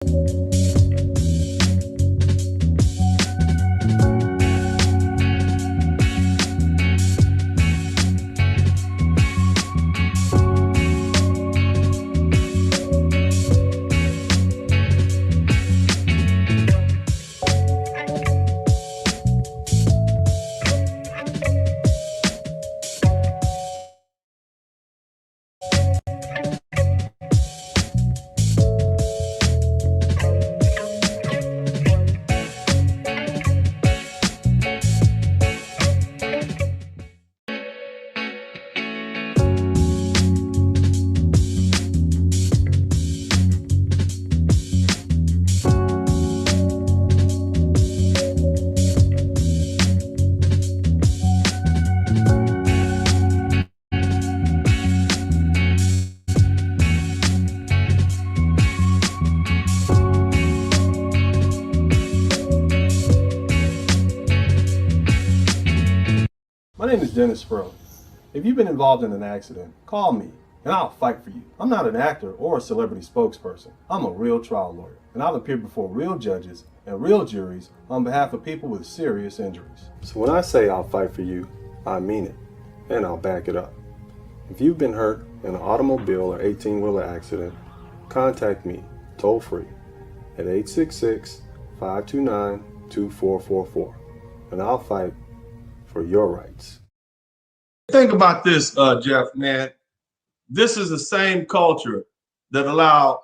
My name is Denise Sperling. If you've been involved in an accident, call me and I'll fight for you. I'm not an actor or a celebrity spokesperson. I'm a real trial lawyer, and I'll appear before real judges and real juries on behalf of people with serious injuries. So when I say I'll fight for you, I mean it, and I'll back it up. If you've been hurt in an automobile or 18-wheeler accident, contact me toll free at 866-529-2444, and I'll fight for your rights. Think about this, Jeff, man. This is the same culture that allowed,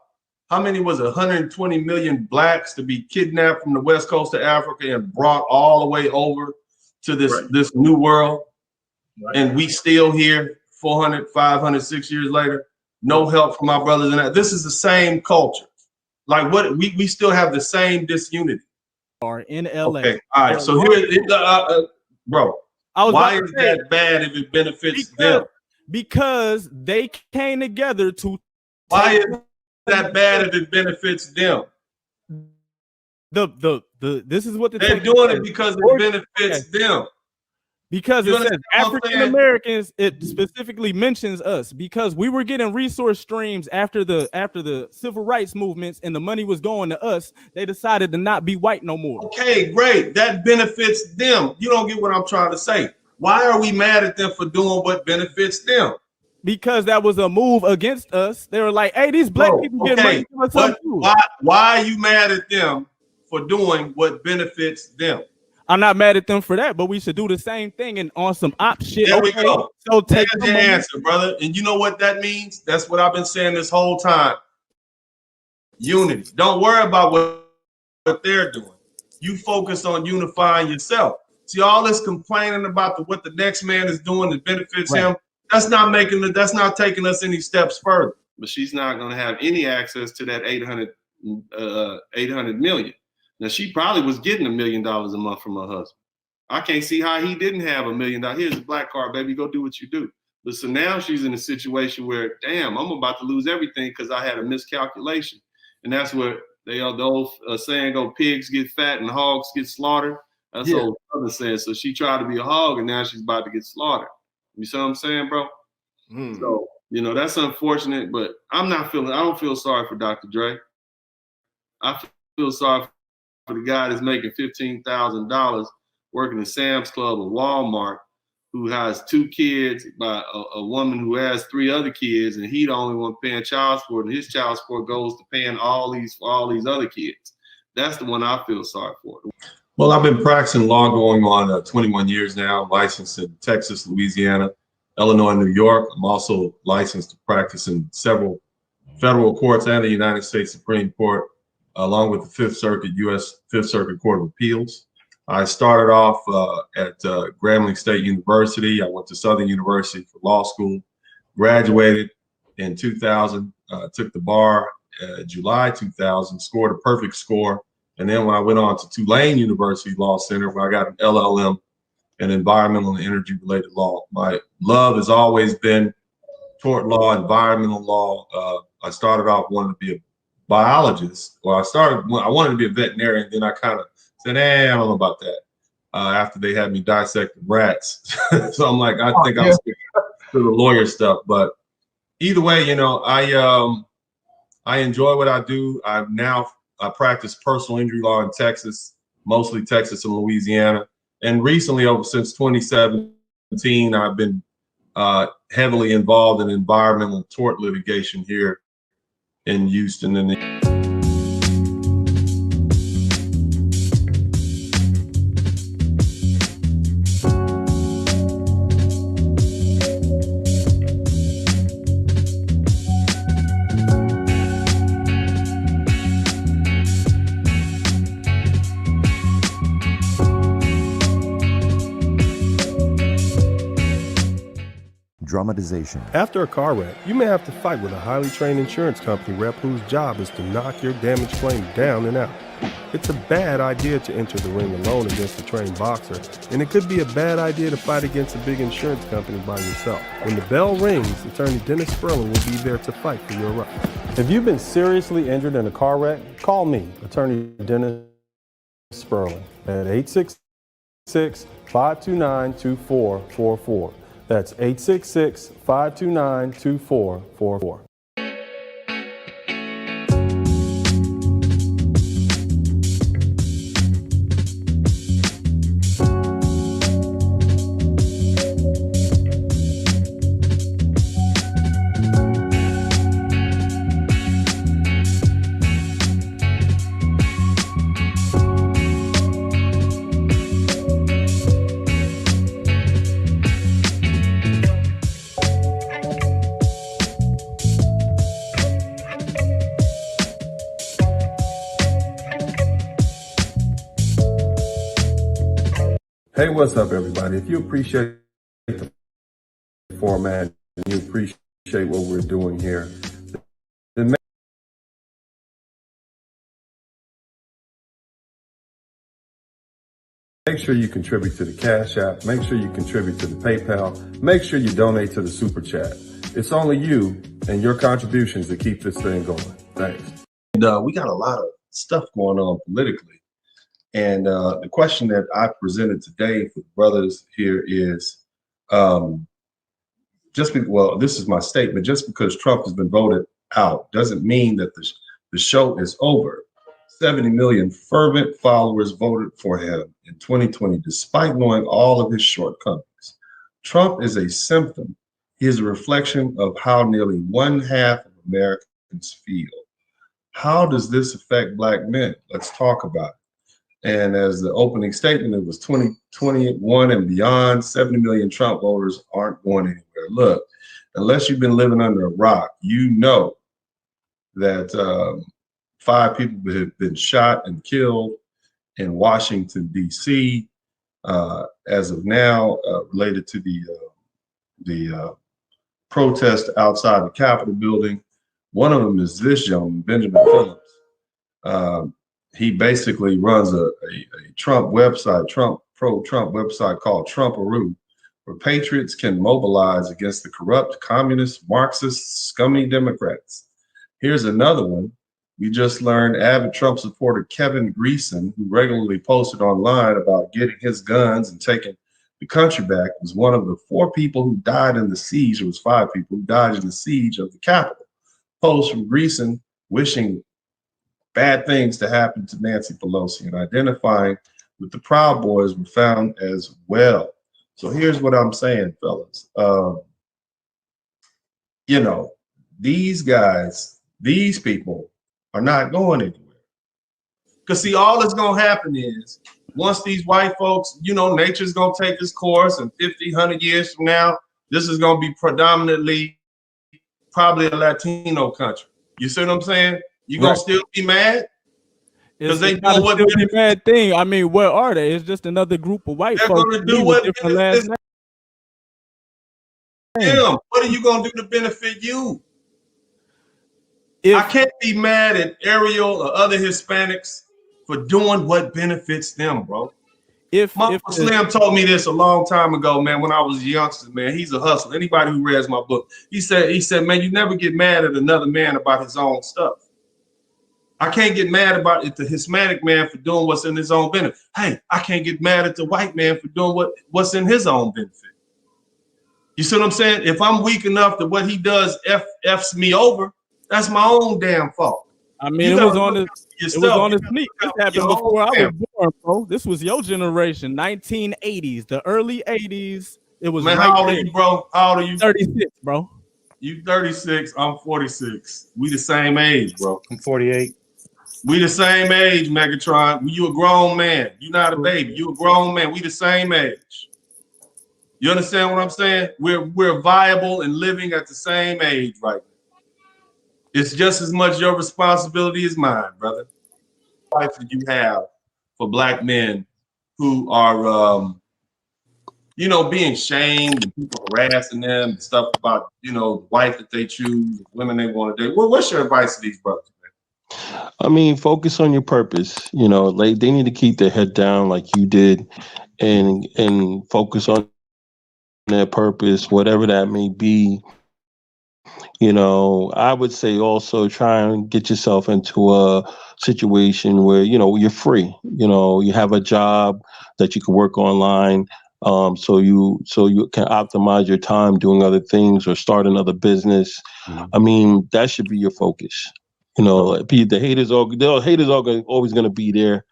how many was it, 120 million blacks to be kidnapped from the west coast of Africa and brought all the way over to this new world. Right. And we still here 400, 500, 6 years later, no help from our brothers in that. This is the same culture. Like what we still have the same disunity. Are in LA. Okay, all right. So here, bro, why is that bad if it benefits them? Because they came together to. Why is that bad if it benefits them? This is what they're doing it because it benefits them. Because it says African Americans, it specifically mentions us because we were getting resource streams after the civil rights movements and the money was going to us. They decided to not be white no more. Okay, great. That benefits them. You don't get what I'm trying to say. Why are we mad at them for doing what benefits them? Because that was a move against us. They were like, hey, these black people get money. But why are you mad at them for doing what benefits them? I'm not mad at them for that, but we should do the same thing and on some op shit. There we go. So take the answer, brother. And you know what that means? That's what I've been saying this whole time. Unity. Don't worry about what they're doing. You focus on unifying yourself. See, all this complaining about what the next man is doing that benefits him, that's not taking us any steps further. But she's not going to have any access to that 800 million. Now, she probably was getting $1 million a month from her husband. I can't see how he didn't have $1 million. Here's a black card, baby. Go do what you do. But so now she's in a situation where, damn, I'm about to lose everything because I had a miscalculation. And that's where the old saying go, pigs get fat and hogs get slaughtered. That's what old brother said. So she tried to be a hog and now she's about to get slaughtered. You see what I'm saying, bro? So, that's unfortunate, but I don't feel sorry for Dr. Dre. I feel sorry for the guy that's making $15,000 working at Sam's Club or Walmart, who has 2 kids by a woman who has 3 other kids, and he the only one paying child support, and his child support goes to paying all these other kids. That's the one I feel sorry for. Well, I've been practicing law going on 21 years now, licensed in Texas, Louisiana, Illinois, and New York. I'm also licensed to practice in several federal courts and the United States Supreme Court, along with the Fifth Circuit, U.S. Fifth Circuit Court of Appeals. I started off at Grambling State University. I went to Southern University for law school, graduated in 2000, took the bar July 2000, scored a perfect score. And then when I went on to Tulane University Law Center, where I got an LLM in environmental and energy related law. My love has always been tort law, environmental law. I started off wanting to be a biologist. Well, I wanted to be a veterinarian. Then I kind of said, I don't know about that. After they had me dissecting rats. So I'm like, I think I'm sticking to the lawyer stuff. But either way, I enjoy what I do. I've now I practice personal injury law in Texas, mostly Texas and Louisiana. And recently, since 2017, I've been heavily involved in environmental tort litigation here in Houston. And Dramatization. After a car wreck, you may have to fight with a highly trained insurance company rep whose job is to knock your damage claim down and out. It's a bad idea to enter the ring alone against a trained boxer, and it could be a bad idea to fight against a big insurance company by yourself. When the bell rings, attorney Denise Sperling will be there to fight for your rights. If you've been seriously injured in a car wreck, call me, attorney Denise Sperling, at 866-529-2444. That's 866-529-2444. Hey, what's up, everybody? If you appreciate the format and you appreciate what we're doing here, then make sure you contribute to the Cash App. Make sure you contribute to the PayPal. Make sure you donate to the Super Chat. It's only you and your contributions that keep this thing going. Thanks. And we got a lot of stuff going on politically. And the question that I presented today for the brothers here is, well, this is my statement. Just because Trump has been voted out doesn't mean that the show is over. 70 million fervent followers voted for him in 2020, despite knowing all of his shortcomings. Trump is a symptom. He is a reflection of how nearly one half of Americans feel. How does this affect Black men? Let's talk about it. And as the opening statement, it was 2021 and beyond, 70 million Trump voters aren't going anywhere. Look, unless you've been living under a rock, you know that 5 people have been shot and killed in Washington, D.C. As of now, related to the protest outside the Capitol building. One of them is this gentleman, Benjamin Phillips. He basically runs a Trump website, pro-Trump website called Trumparoo, where patriots can mobilize against the corrupt, communist, Marxist, scummy Democrats. Here's another one. We just learned avid Trump supporter Kevin Greeson, who regularly posted online about getting his guns and taking the country back, was one of the 4 people who died in the siege. It was 5 people who died in the siege of the Capitol. Post from Greeson wishing bad things to happen to Nancy Pelosi and identifying with the Proud Boys were found as well. So here's what I'm saying, fellas. You know, these guys, these people are not going anywhere. Because see, all that's going to happen is once these white folks, you know, nature's going to take its course, and 50, 100 years from now, this is going to be predominantly probably a Latino country. You see what I'm saying? You gonna still be mad? Because they not what a bad thing. I mean, what are they? It's just another group of white folks. They're gonna do what different last name. What are you gonna do to benefit you? I can't be mad at Ariel or other Hispanics for doing what benefits them, bro. My Slim told me this a long time ago, man, when I was a youngster, man. He's a hustler. Anybody who reads my book, he said, man, you never get mad at another man about his own stuff. I can't get mad about it, the Hispanic man for doing what's in his own benefit. Hey, I can't get mad at the white man for doing what's in his own benefit. You see what I'm saying? If I'm weak enough that what he does F's me over, that's my own damn fault. I mean, You it gotta was on look the out for it was yourself. on You the gotta sneak. look This out for happened your before I own was family. born, bro. This was your generation, 1980s, the early 80s. It was Man, right how old there. are you, bro? How old are you? 36, bro. You 36. I'm 46. We the same age, bro. I'm 48. We the same age, Megatron. You a grown man. You not a baby. You a grown man. We the same age. You understand what I'm saying? We're viable and living at the same age right now. It's just as much your responsibility as mine, brother. What advice do you have for black men who are being shamed and people harassing them and stuff about, the wife that they choose, women they want to date? What's your advice to these brothers, man? I mean, focus on your purpose. Like they need to keep their head down like you did, and focus on their purpose, whatever that may be. I would say also try and get yourself into a situation where, you're free. You have a job that you can work online. So you can optimize your time doing other things or start another business. I mean, that should be your focus. The haters are always going to be there.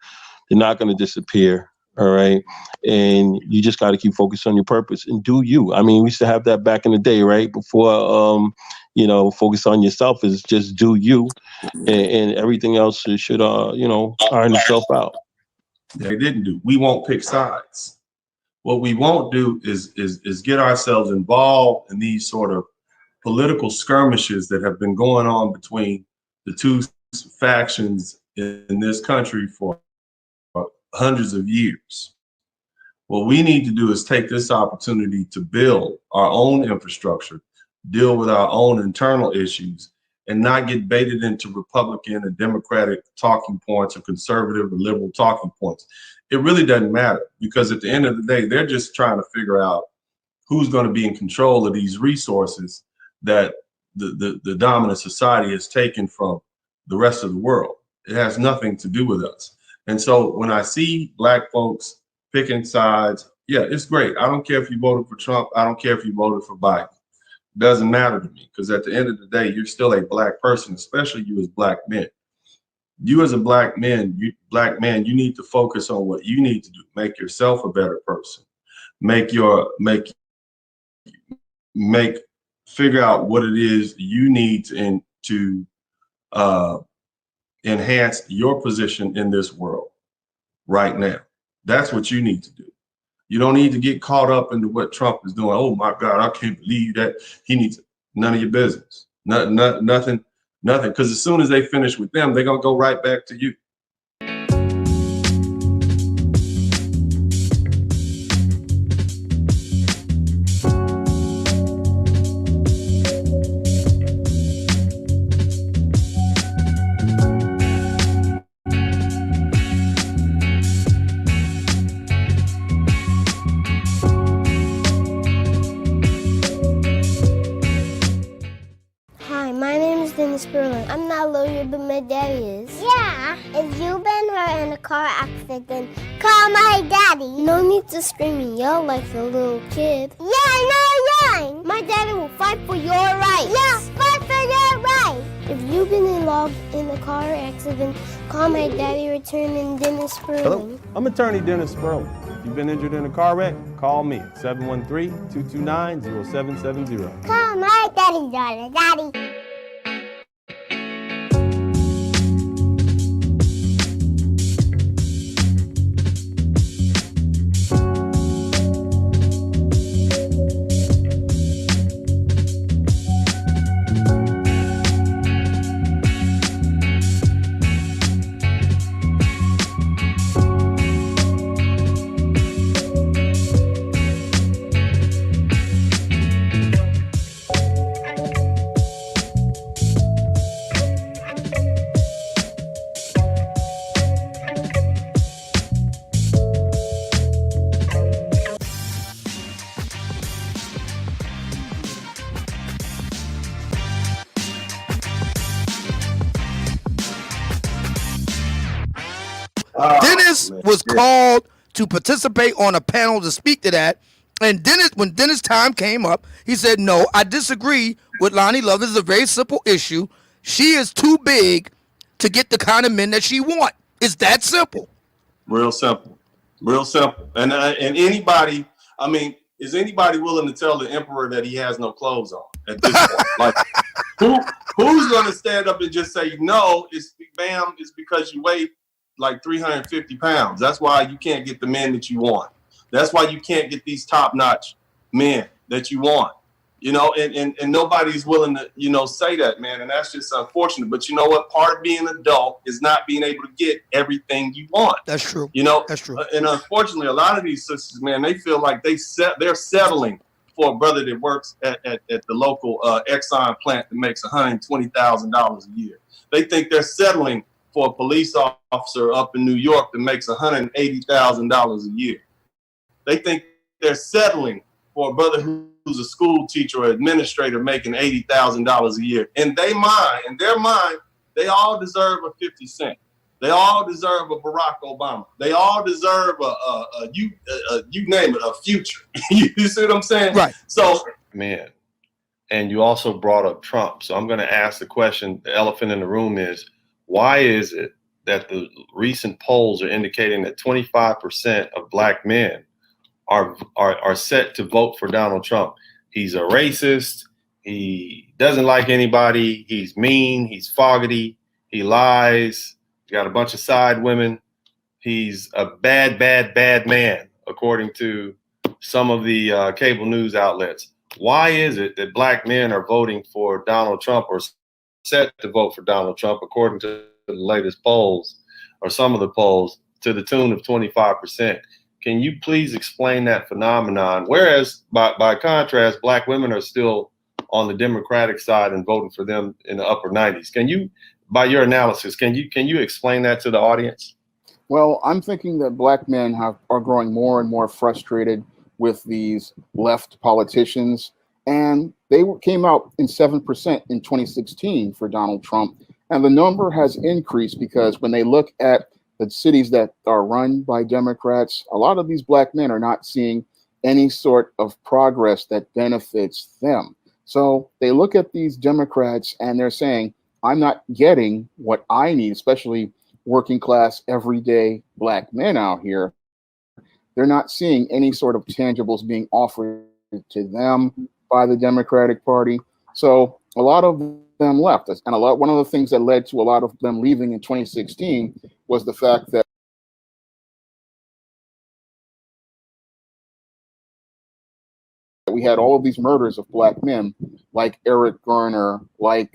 They're not going to disappear. All right. And you just got to keep focused on your purpose and do you. I mean, we used to have that back in the day, right? Before, focus on yourself is just do you, and everything else should, iron itself out. They didn't do. We won't pick sides. What we won't do is get ourselves involved in these sort of political skirmishes that have been going on between the two factions in this country for hundreds of years. What we need to do is take this opportunity to build our own infrastructure, deal with our own internal issues, and not get baited into Republican and Democratic talking points or conservative or liberal talking points. It really doesn't matter, because at the end of the day, they're just trying to figure out who's going to be in control of these resources that the dominant society has taken from the rest of the world. It has nothing to do with us. And so when I see black folks picking sides, yeah, it's great. I don't care if you voted for Trump. I don't care if you voted for Biden. It doesn't matter to me, because at the end of the day, you're still a black person, especially you as black men. You as a black man, you need to focus on what you need to do. Make yourself a better person. Figure out what it is you need to enhance your position in this world right now. That's what you need to do. You don't need to get caught up into what Trump is doing. Oh my God, I can't believe that he needs none of your business. Nothing. Because as soon as they finish with them, they're gonna go right back to you. Hi, my name is Denise Sperling. I'm not a lawyer, but my daddy is. Yeah, if you've been hurt in a car accident, call my daddy. No need to scream and yell like a little kid. Yeah, no, My daddy will fight for your rights. yeah, fight for your rights. If you've been involved in a car accident, call my daddy, returning Dennis Sperling. Hello, I'm attorney Dennis Sperling. If you've been injured in a car wreck, call me at 713-229-0770. Call my daddy. Dennis was called to participate on a panel to speak to that. And when Dennis' time came up, he said, no, I disagree with Lonnie Love. This is a very simple issue. She is too big to get the kind of men that she wants. It's that simple. Real simple. Real simple. And anybody, I mean, is anybody willing to tell the emperor that he has no clothes on at this point? Like, who's going to stand up and just say, no, it's because you weigh like 350 pounds. That's why you can't get the men that you want. That's why you can't get these top-notch men that you want. You know, and nobody's willing to, you know, say that, man. And that's just unfortunate. But you know what? Part of being an adult is not being able to get everything you want. That's true. You know, that's true. And unfortunately, a lot of these sisters, man, they feel like they're settling for a brother that works at the local Exxon plant that makes $120,000 a year. They think they're settling for a police officer up in New York that makes $180,000 a year. They think they're settling for a brother who's a school teacher or administrator making $80,000 a year. In their mind, they all deserve a 50 Cent. They all deserve a Barack Obama. They all deserve you name it, a Future. You see what I'm saying? Right. So, man, and you also brought up Trump. So I'm going to ask the question, the elephant in the room is, why is it that the recent polls are indicating that 25% of black men are set to vote for Donald Trump? He's a racist. He doesn't like anybody. He's mean. He's foggity. He lies. He's got a bunch of side women. He's a bad man, according to some of the cable news outlets. Why is it that black men are voting for Donald Trump or set to vote for Donald Trump, according to the latest polls or some of the polls, to the tune of 25%? Can you please explain that phenomenon? Whereas, by contrast, black women are still on the Democratic side and voting for them in the upper 90s. Can you, by your analysis, can you explain that to the audience? Well, I'm thinking that black men are growing more and more frustrated with these left politicians, and they came out in 7% in 2016 for Donald Trump, and the number has increased because when they look at the cities that are run by Democrats, a lot of these black men are not seeing any sort of progress that benefits them. So they look at these Democrats and they're saying, I'm not getting what I need, especially working class, everyday black men out here. They're not seeing any sort of tangibles being offered to them by the Democratic Party. So a lot of them left us. And one of the things that led to a lot of them leaving in 2016 was the fact that we had all of these murders of black men, like Eric Garner, like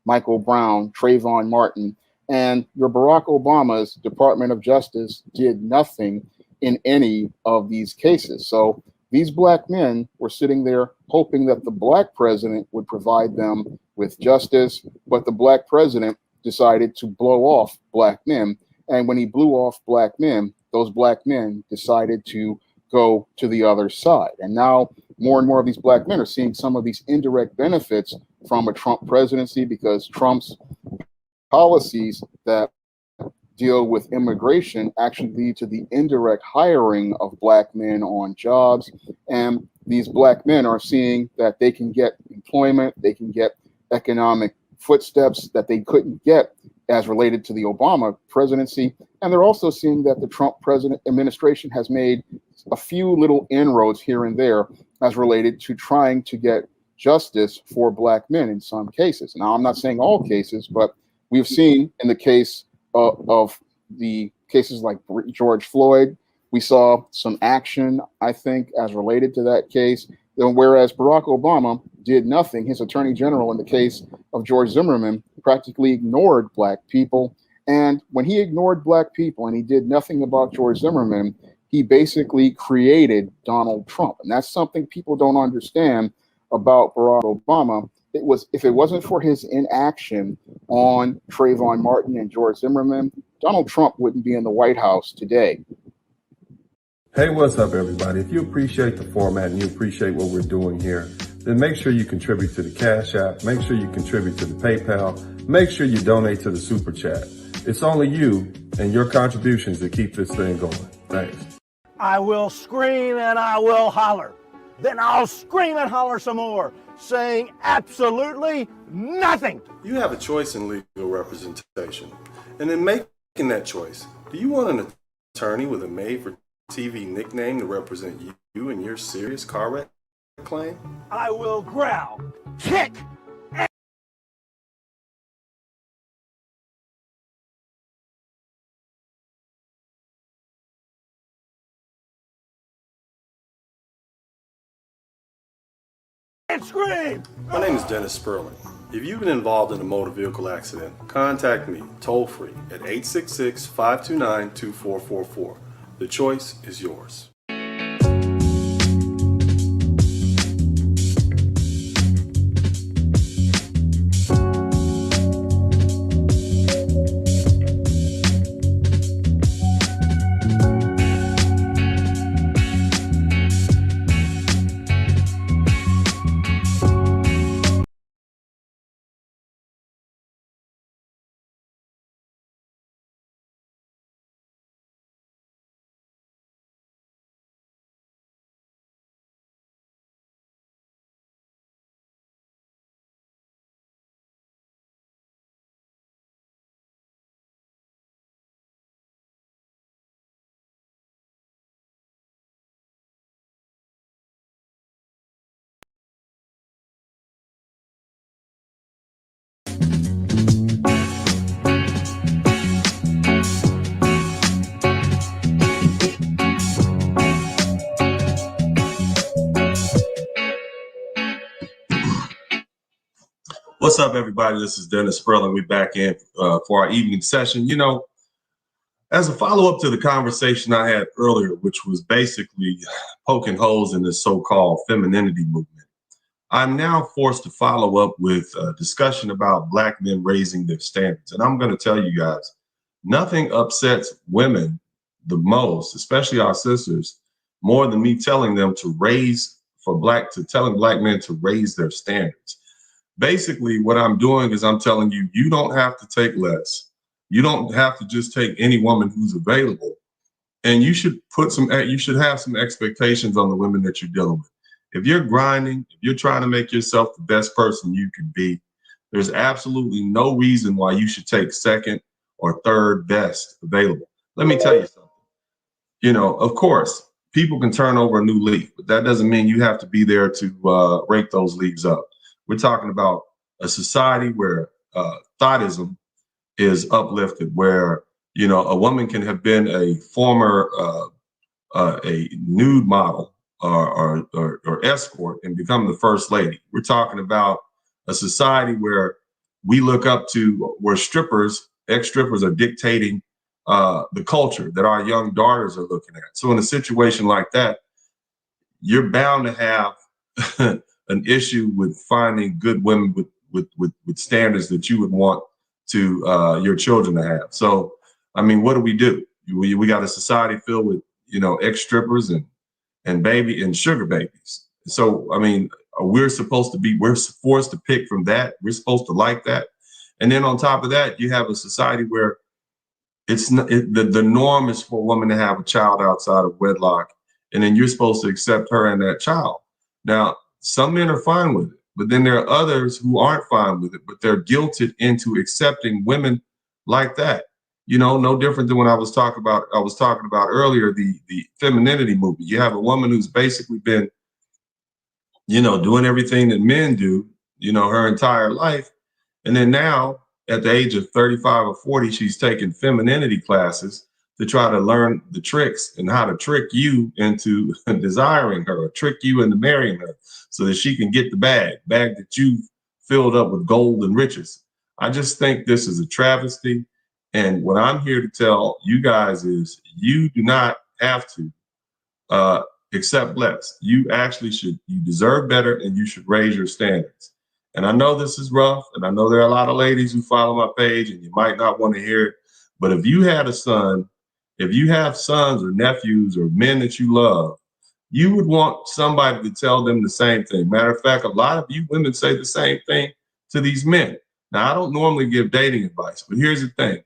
Michael Brown, Trayvon Martin, and your Barack Obama's Department of Justice did nothing in any of these cases. So these black men were sitting there hoping that the black president would provide them with justice, but the black president decided to blow off black men. And when he blew off black men, those black men decided to go to the other side. And now more and more of these black men are seeing some of these indirect benefits from a Trump presidency, because Trump's policies that deal with immigration actually lead to the indirect hiring of black men on jobs. And these black men are seeing that they can get employment, they can get economic footsteps that they couldn't get as related to the Obama presidency. And they're also seeing that the Trump administration has made a few little inroads here and there as related to trying to get justice for black men in some cases. Now, I'm not saying all cases, but we've seen in the case of the cases like George Floyd, we saw some action, I think, as related to that case. Whereas Barack Obama did nothing, his attorney general in the case of George Zimmerman practically ignored black people. And when he ignored black people and he did nothing about George Zimmerman, he basically created Donald Trump. And that's something people don't understand about Barack Obama. If it wasn't for his inaction on Trayvon Martin and George Zimmerman, Donald Trump wouldn't be in the White House today. Hey, what's up, everybody? If you appreciate the format and you appreciate what we're doing here, then make sure you contribute to the Cash App, make sure you contribute to the PayPal, make sure you donate to the Super Chat. It's only you and your contributions that keep this thing going. Thanks. I will scream and I will holler. Then I'll scream and holler some more. saying absolutely nothing. You have a choice in legal representation. And in making that choice, do you want an attorney with a made-for-TV nickname to represent you in your serious car wreck claim? I will growl, kick, and scream. My name is Denise Sperling. If you've been involved in a motor vehicle accident, contact me toll-free at 866-529-2444. The choice is yours. What's up, everybody? This is Denise Sperling. We're back in for our evening session. You know, as a follow-up to the conversation I had earlier, which was basically poking holes in this so-called femininity movement, I'm now forced to follow up with a discussion about Black men raising their standards. And I'm going to tell you guys, nothing upsets women the most, especially our sisters, more than me telling them to telling Black men to raise their standards. Basically, what I'm doing is I'm telling you, you don't have to take less. You don't have to just take any woman who's available. And you should have some expectations on the women that you're dealing with. If you're grinding, if you're trying to make yourself the best person you can be, there's absolutely no reason why you should take second or third best available. Let me tell you something. You know, of course, people can turn over a new leaf, but that doesn't mean you have to be there to rake those leaves up. We're talking about a society where thoughtism is uplifted, where, you know, a woman can have been a former a nude model or escort and become the first lady. We're talking about a society where we look up to where ex-strippers are dictating the culture that our young daughters are looking at. So in a situation like that, you're bound to have an issue with finding good women with standards that you would want to your children to have. So, I mean, what do? We got a society filled with, you know, ex-strippers and sugar babies. So, I mean, we're forced to pick from that. We're supposed to like that. And then on top of that, you have a society where the norm is for a woman to have a child outside of wedlock. And then you're supposed to accept her and that child. Now, some men are fine with it, but then there are others who aren't fine with it, but they're guilted into accepting women like that. You know, no different than when I was talking about earlier, the femininity movement. You have a woman who's basically been, you know, doing everything that men do, you know, her entire life. And then now at the age of 35 or 40, she's taking femininity classes to try to learn the tricks and how to trick you into desiring her, or trick you into marrying her so that she can get the bag that you've filled up with gold and riches. I just think this is a travesty. And what I'm here to tell you guys is you do not have to accept less. You deserve better, and you should raise your standards. And I know this is rough, and I know there are a lot of ladies who follow my page and you might not want to hear it, but if you have sons or nephews or men that you love, you would want somebody to tell them the same thing. Matter of fact, a lot of you women say the same thing to these men. Now, I don't normally give dating advice, but here's the thing.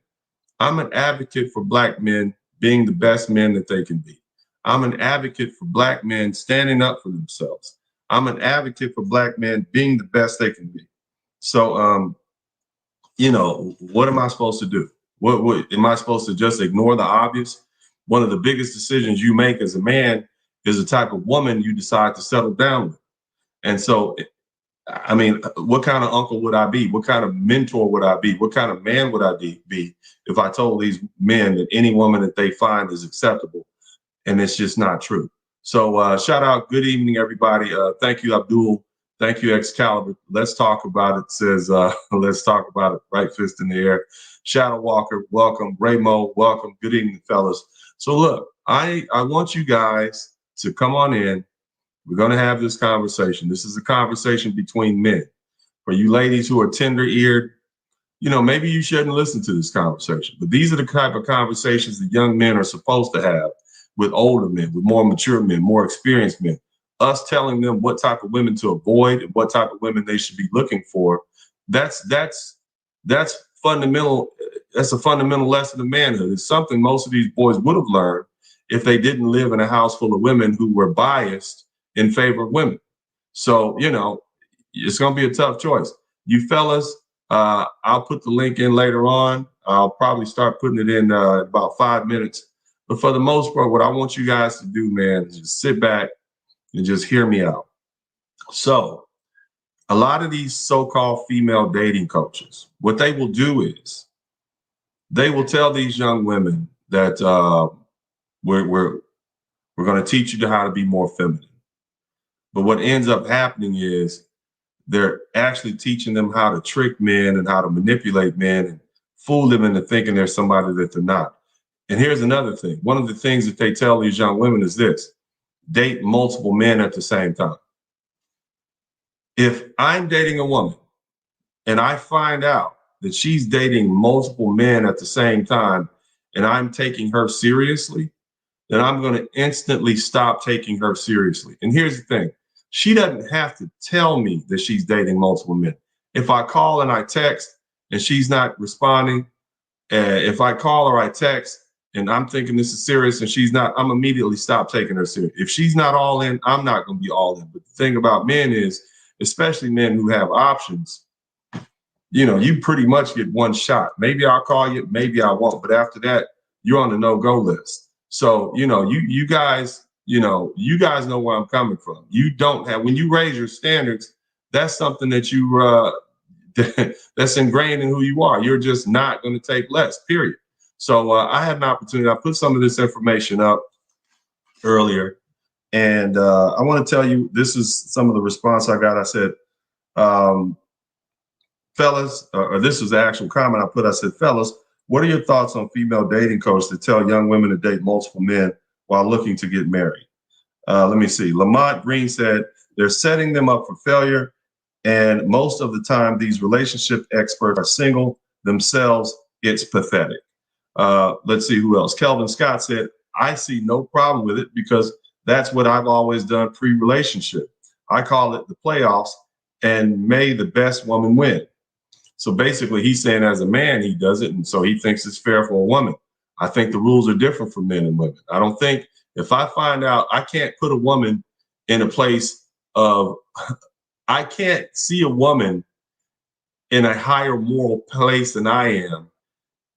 I'm an advocate for Black men being the best men that they can be. I'm an advocate for Black men standing up for themselves. I'm an advocate for Black men being the best they can be. So, you know, what am I supposed to do? What am I supposed to just ignore the obvious? One of the biggest decisions you make as a man is the type of woman you decide to settle down with. And so, I mean, what kind of uncle would I be? What kind of mentor would I be? What kind of man would I be if I told these men that any woman that they find is acceptable? And it's just not true. So shout out. Good evening, everybody. Thank you, Abdul. Thank you, Excalibur. Let's talk about it. Says, let's talk about it. Right fist in the air. Shadow Walker, welcome. Raymo, welcome. Good evening, fellas. So look, I want you guys to come on in. We're going to have this conversation. This is a conversation between men. For you ladies who are tender-eared, you know, maybe you shouldn't listen to this conversation. But these are the type of conversations that young men are supposed to have with older men, with more mature men, more experienced men. Us telling them what type of women to avoid and what type of women they should be looking for. That's fundamental. That's a fundamental lesson of manhood. It's something most of these boys would have learned if they didn't live in a house full of women who were biased in favor of women. So, you know, it's going to be a tough choice. You fellas, I'll put the link in later on. I'll probably start putting it in about 5 minutes. But for the most part, what I want you guys to do, man, is just sit back and just hear me out. So a lot of these so-called female dating coaches, what they will do is they will tell these young women that we're going to teach you how to be more feminine. But what ends up happening is they're actually teaching them how to trick men and how to manipulate men and fool them into thinking they're somebody that they're not. And here's another thing. One of the things that they tell these young women is this: date multiple men at the same time. If I'm dating a woman and I find out that she's dating multiple men at the same time and I'm taking her seriously, then I'm going to instantly stop taking her seriously. And here's the thing. She doesn't have to tell me that she's dating multiple men. If I call and I text and she's not responding, if I call or I text and I'm thinking this is serious and she's not, I'm immediately stop taking her serious. If she's not all in, I'm not going to be all in. But the thing about men is, especially men who have options, you know, you pretty much get one shot. Maybe I'll call you, maybe I won't. But after that, you're on the no-go list. So, you know, you guys know where I'm coming from. You don't have, when you raise your standards, that's something that you, that's ingrained in who you are. You're just not going to take less, period. So I had an opportunity. I put some of this information up earlier, and I want to tell you, this is some of the response I got. I said, fellas, or this was the actual comment I put. I said, fellas, what are your thoughts on female dating coaches that tell young women to date multiple men while looking to get married? Let me see. Lamont Green said, they're setting them up for failure. And most of the time, these relationship experts are single themselves. It's pathetic. Let's see who else. Kelvin Scott said, I see no problem with it because that's what I've always done pre-relationship. I call it the playoffs, and may the best woman win. So basically he's saying as a man, he does it. And so he thinks it's fair for a woman. I think the rules are different for men and women. I don't think, if I find out, I can't put a woman in a place of, I can't see a woman in a higher moral place than I am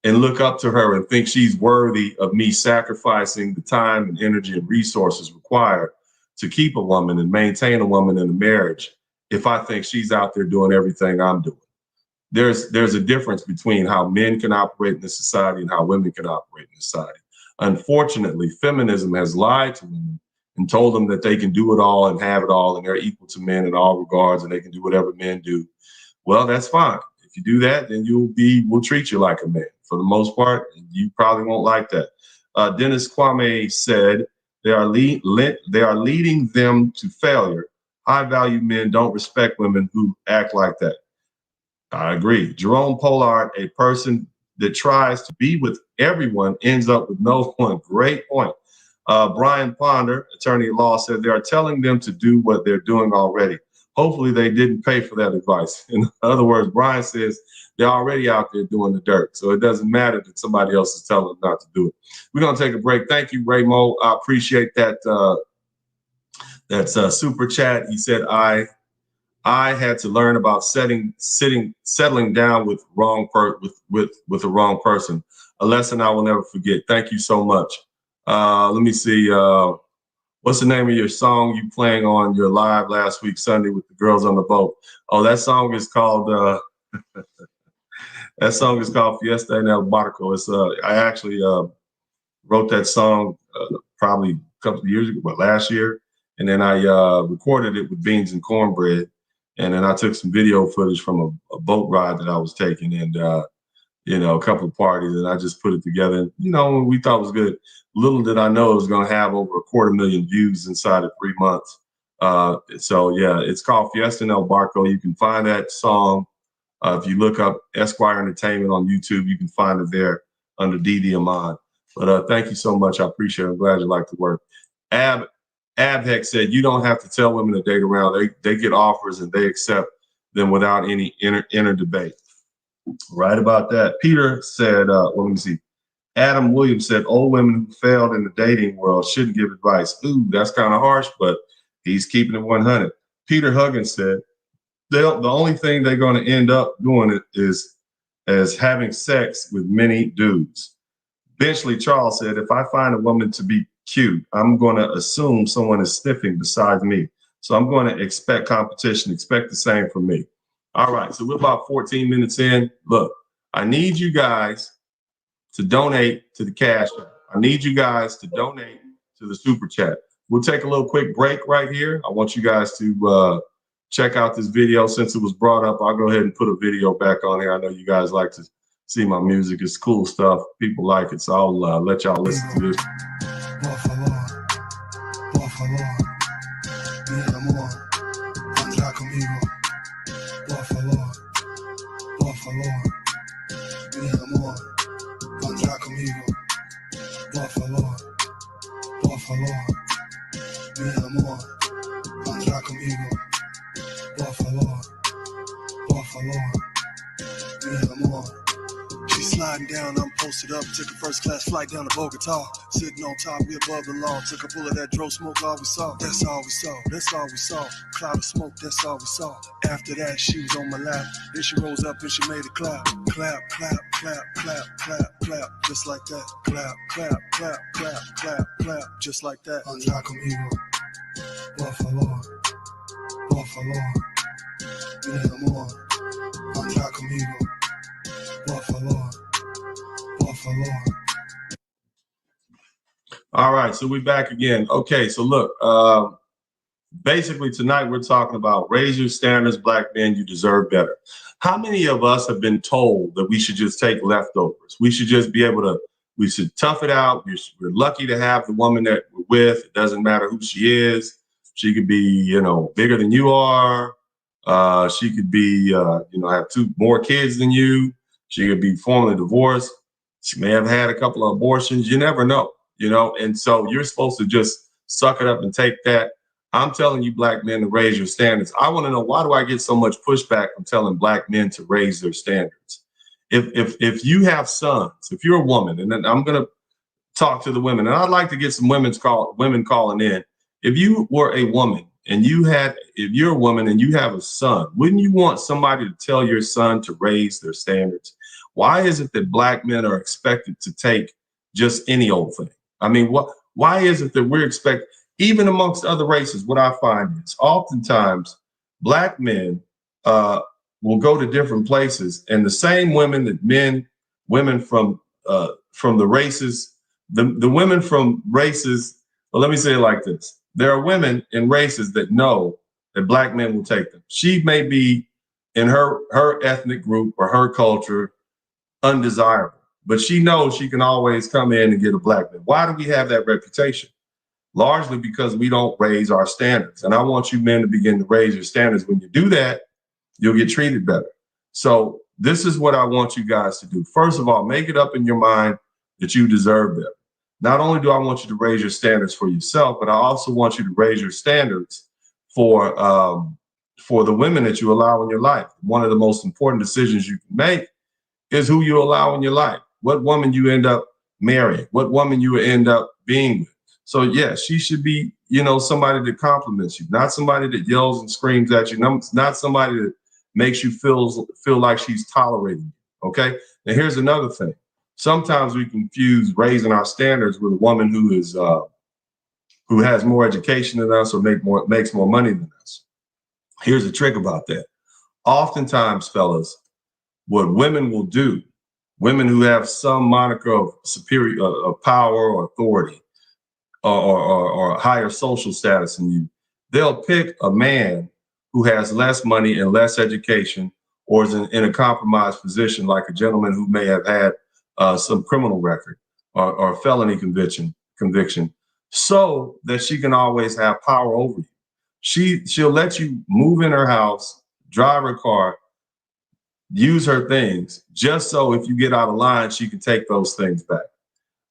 and look up to her and think she's worthy of me sacrificing the time and energy and resources required to keep a woman and maintain a woman in a marriage if I think she's out there doing everything I'm doing. There's a difference between how men can operate in this society and how women can operate in society. Unfortunately, feminism has lied to women and told them that they can do it all and have it all and they're equal to men in all regards and they can do whatever men do. Well, that's fine. If you do that, then we'll treat you like a man. For the most part, you probably won't like that. Dennis Kwame said, they are leading them to failure. High-value men don't respect women who act like that. I agree. Jerome Pollard, a person that tries to be with everyone ends up with no one. Great point. Brian Ponder, attorney at law, said they are telling them to do what they're doing already. Hopefully they didn't pay for that advice. In other words, Brian says they're already out there doing the dirt. So it doesn't matter that somebody else is telling them not to do it. We're going to take a break. Thank you, Raymo. I appreciate that That's a super chat. He said, I had to learn about settling down with with the wrong person. A lesson I will never forget. Thank you so much. Let me see. What's the name of your song you playing on your live last week Sunday with the girls on the boat? Oh, that song is called Fiesta en el Barco. It's I actually wrote that song probably a couple of years ago, but last year, and then I recorded it with beans and cornbread, and then I took some video footage from a boat ride that I was taking, and you know, a couple of parties, and I just put it together. And, you know, we thought it was good. Little did I know it was going to have over 250,000 views inside of 3 months. So yeah, it's called Fiesta en el Barco. You can find that song if you look up Esquire Entertainment on YouTube. You can find it there under Didi Ahmad. But thank you so much. I appreciate it. I'm glad you like the work. Abheck said you don't have to tell women to date around. They get offers and they accept them without any inner debate. Right about that. Peter said, let me see. Adam Williams said, old women who failed in the dating world shouldn't give advice. Ooh, that's kind of harsh, but he's keeping it 100. Peter Huggins said, the only thing they're going to end up doing is having sex with many dudes. Benchley Charles said, if I find a woman to be cute, I'm going to assume someone is sniffing besides me. So I'm going to expect competition, expect the same from me. All right, so we're about 14 minutes in. Look, I need you guys to donate to the Cash App. I need you guys to donate to the Super Chat. We'll take a little quick break right here. I want you guys to check out this video. Since it was brought up, I'll go ahead and put a video back on here. I know you guys like to see my music. It's cool stuff. People like it, so I'll let y'all listen to this. She's sliding down, I'm posted up. Took a first class flight down to Bogota. Sitting on top, we above the law. Took a pull of that dro smoke, all we saw. That's all we saw, that's all we saw. Cloud of smoke, that's all we saw. After that, she was on my lap. Then she rose up and she made a clap. Clap, clap, clap, clap, clap, clap. Just like that. Clap, clap, clap, clap, clap, clap. Just like that. Andra conmigo, por favor, por favor. Mi amor, andra conmigo, por favor, por favor. All right, so we're back again. Okay, so look, basically tonight we're talking about raise your standards, black men, you deserve better. How many of us have been told that we should just take leftovers? We should just be able to, we should tough it out. We're lucky to have the woman that we're with. It doesn't matter who she is. She could be, you know, bigger than you are. She could be, you know, have 2 more kids than you. She could be formally divorced. She may have had a couple of abortions. You never know, you know, and so you're supposed to just suck it up and take that. I'm telling you, black men, to raise your standards. I want to know, why do I get so much pushback from telling black men to raise their standards? If you have sons, if you're a woman, and then I'm going to talk to the women, and I'd like to get some women calling in. If you were a woman and if you're a woman and you have a son, wouldn't you want somebody to tell your son to raise their standards? Why is it that black men are expected to take just any old thing? I mean, why is it that we're expected, even amongst other races? What I find is oftentimes black men will go to different places, and the same women that women from the races, the women from races, well, let me say it like this. There are women in races that know that black men will take them. She may be in her ethnic group or her culture undesirable, but she knows she can always come in and get a black man. Why do we have that reputation? Largely because we don't raise our standards. And I want you men to begin to raise your standards. When you do that, you'll get treated better. So this is what I want you guys to do. First of all, make it up in your mind that you deserve better. Not only do I want you to raise your standards for yourself, but I also want you to raise your standards for the women that you allow in your life. One of the most important decisions you can make is who you allow in your life. What woman you end up marrying, what woman you end up being with. So yeah, she should be, you know, somebody that compliments you, not somebody that yells and screams at you, not somebody that makes you feel like she's tolerating you. Okay. Now here's another thing. Sometimes we confuse raising our standards with a woman who is who has more education than us or makes more money than us. Here's the trick about that. Oftentimes, fellas, what women will do, women who have some moniker of superior of power or authority or higher social status than you, they'll pick a man who has less money and less education or is in a compromised position, like a gentleman who may have had some criminal record or felony conviction, so that she can always have power over you. She'll let you move in her house, drive her car, use her things, just so if you get out of line, she can take those things back.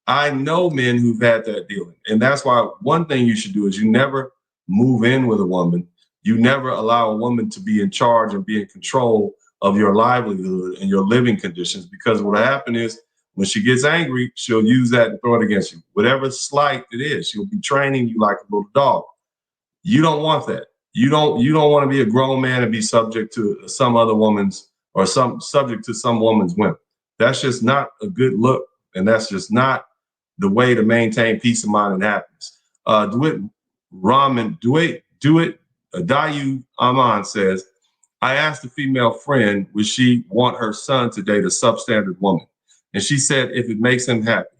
I know men who've had that dealing. And that's why one thing you should do is you never move in with a woman. You never allow a woman to be in charge and be in control of your livelihood and your living conditions, because what will happen is when she gets angry, she'll use that and throw it against you. Whatever slight it is, she'll be training you like a little dog. You don't want that. You don't want to be a grown man and be subject to some other woman's or subject to some woman's whim. That's just not a good look. And that's just not the way to maintain peace of mind and happiness. Dayu Aman says, I asked a female friend, would she want her son to date a substandard woman? And she said, if it makes him happy.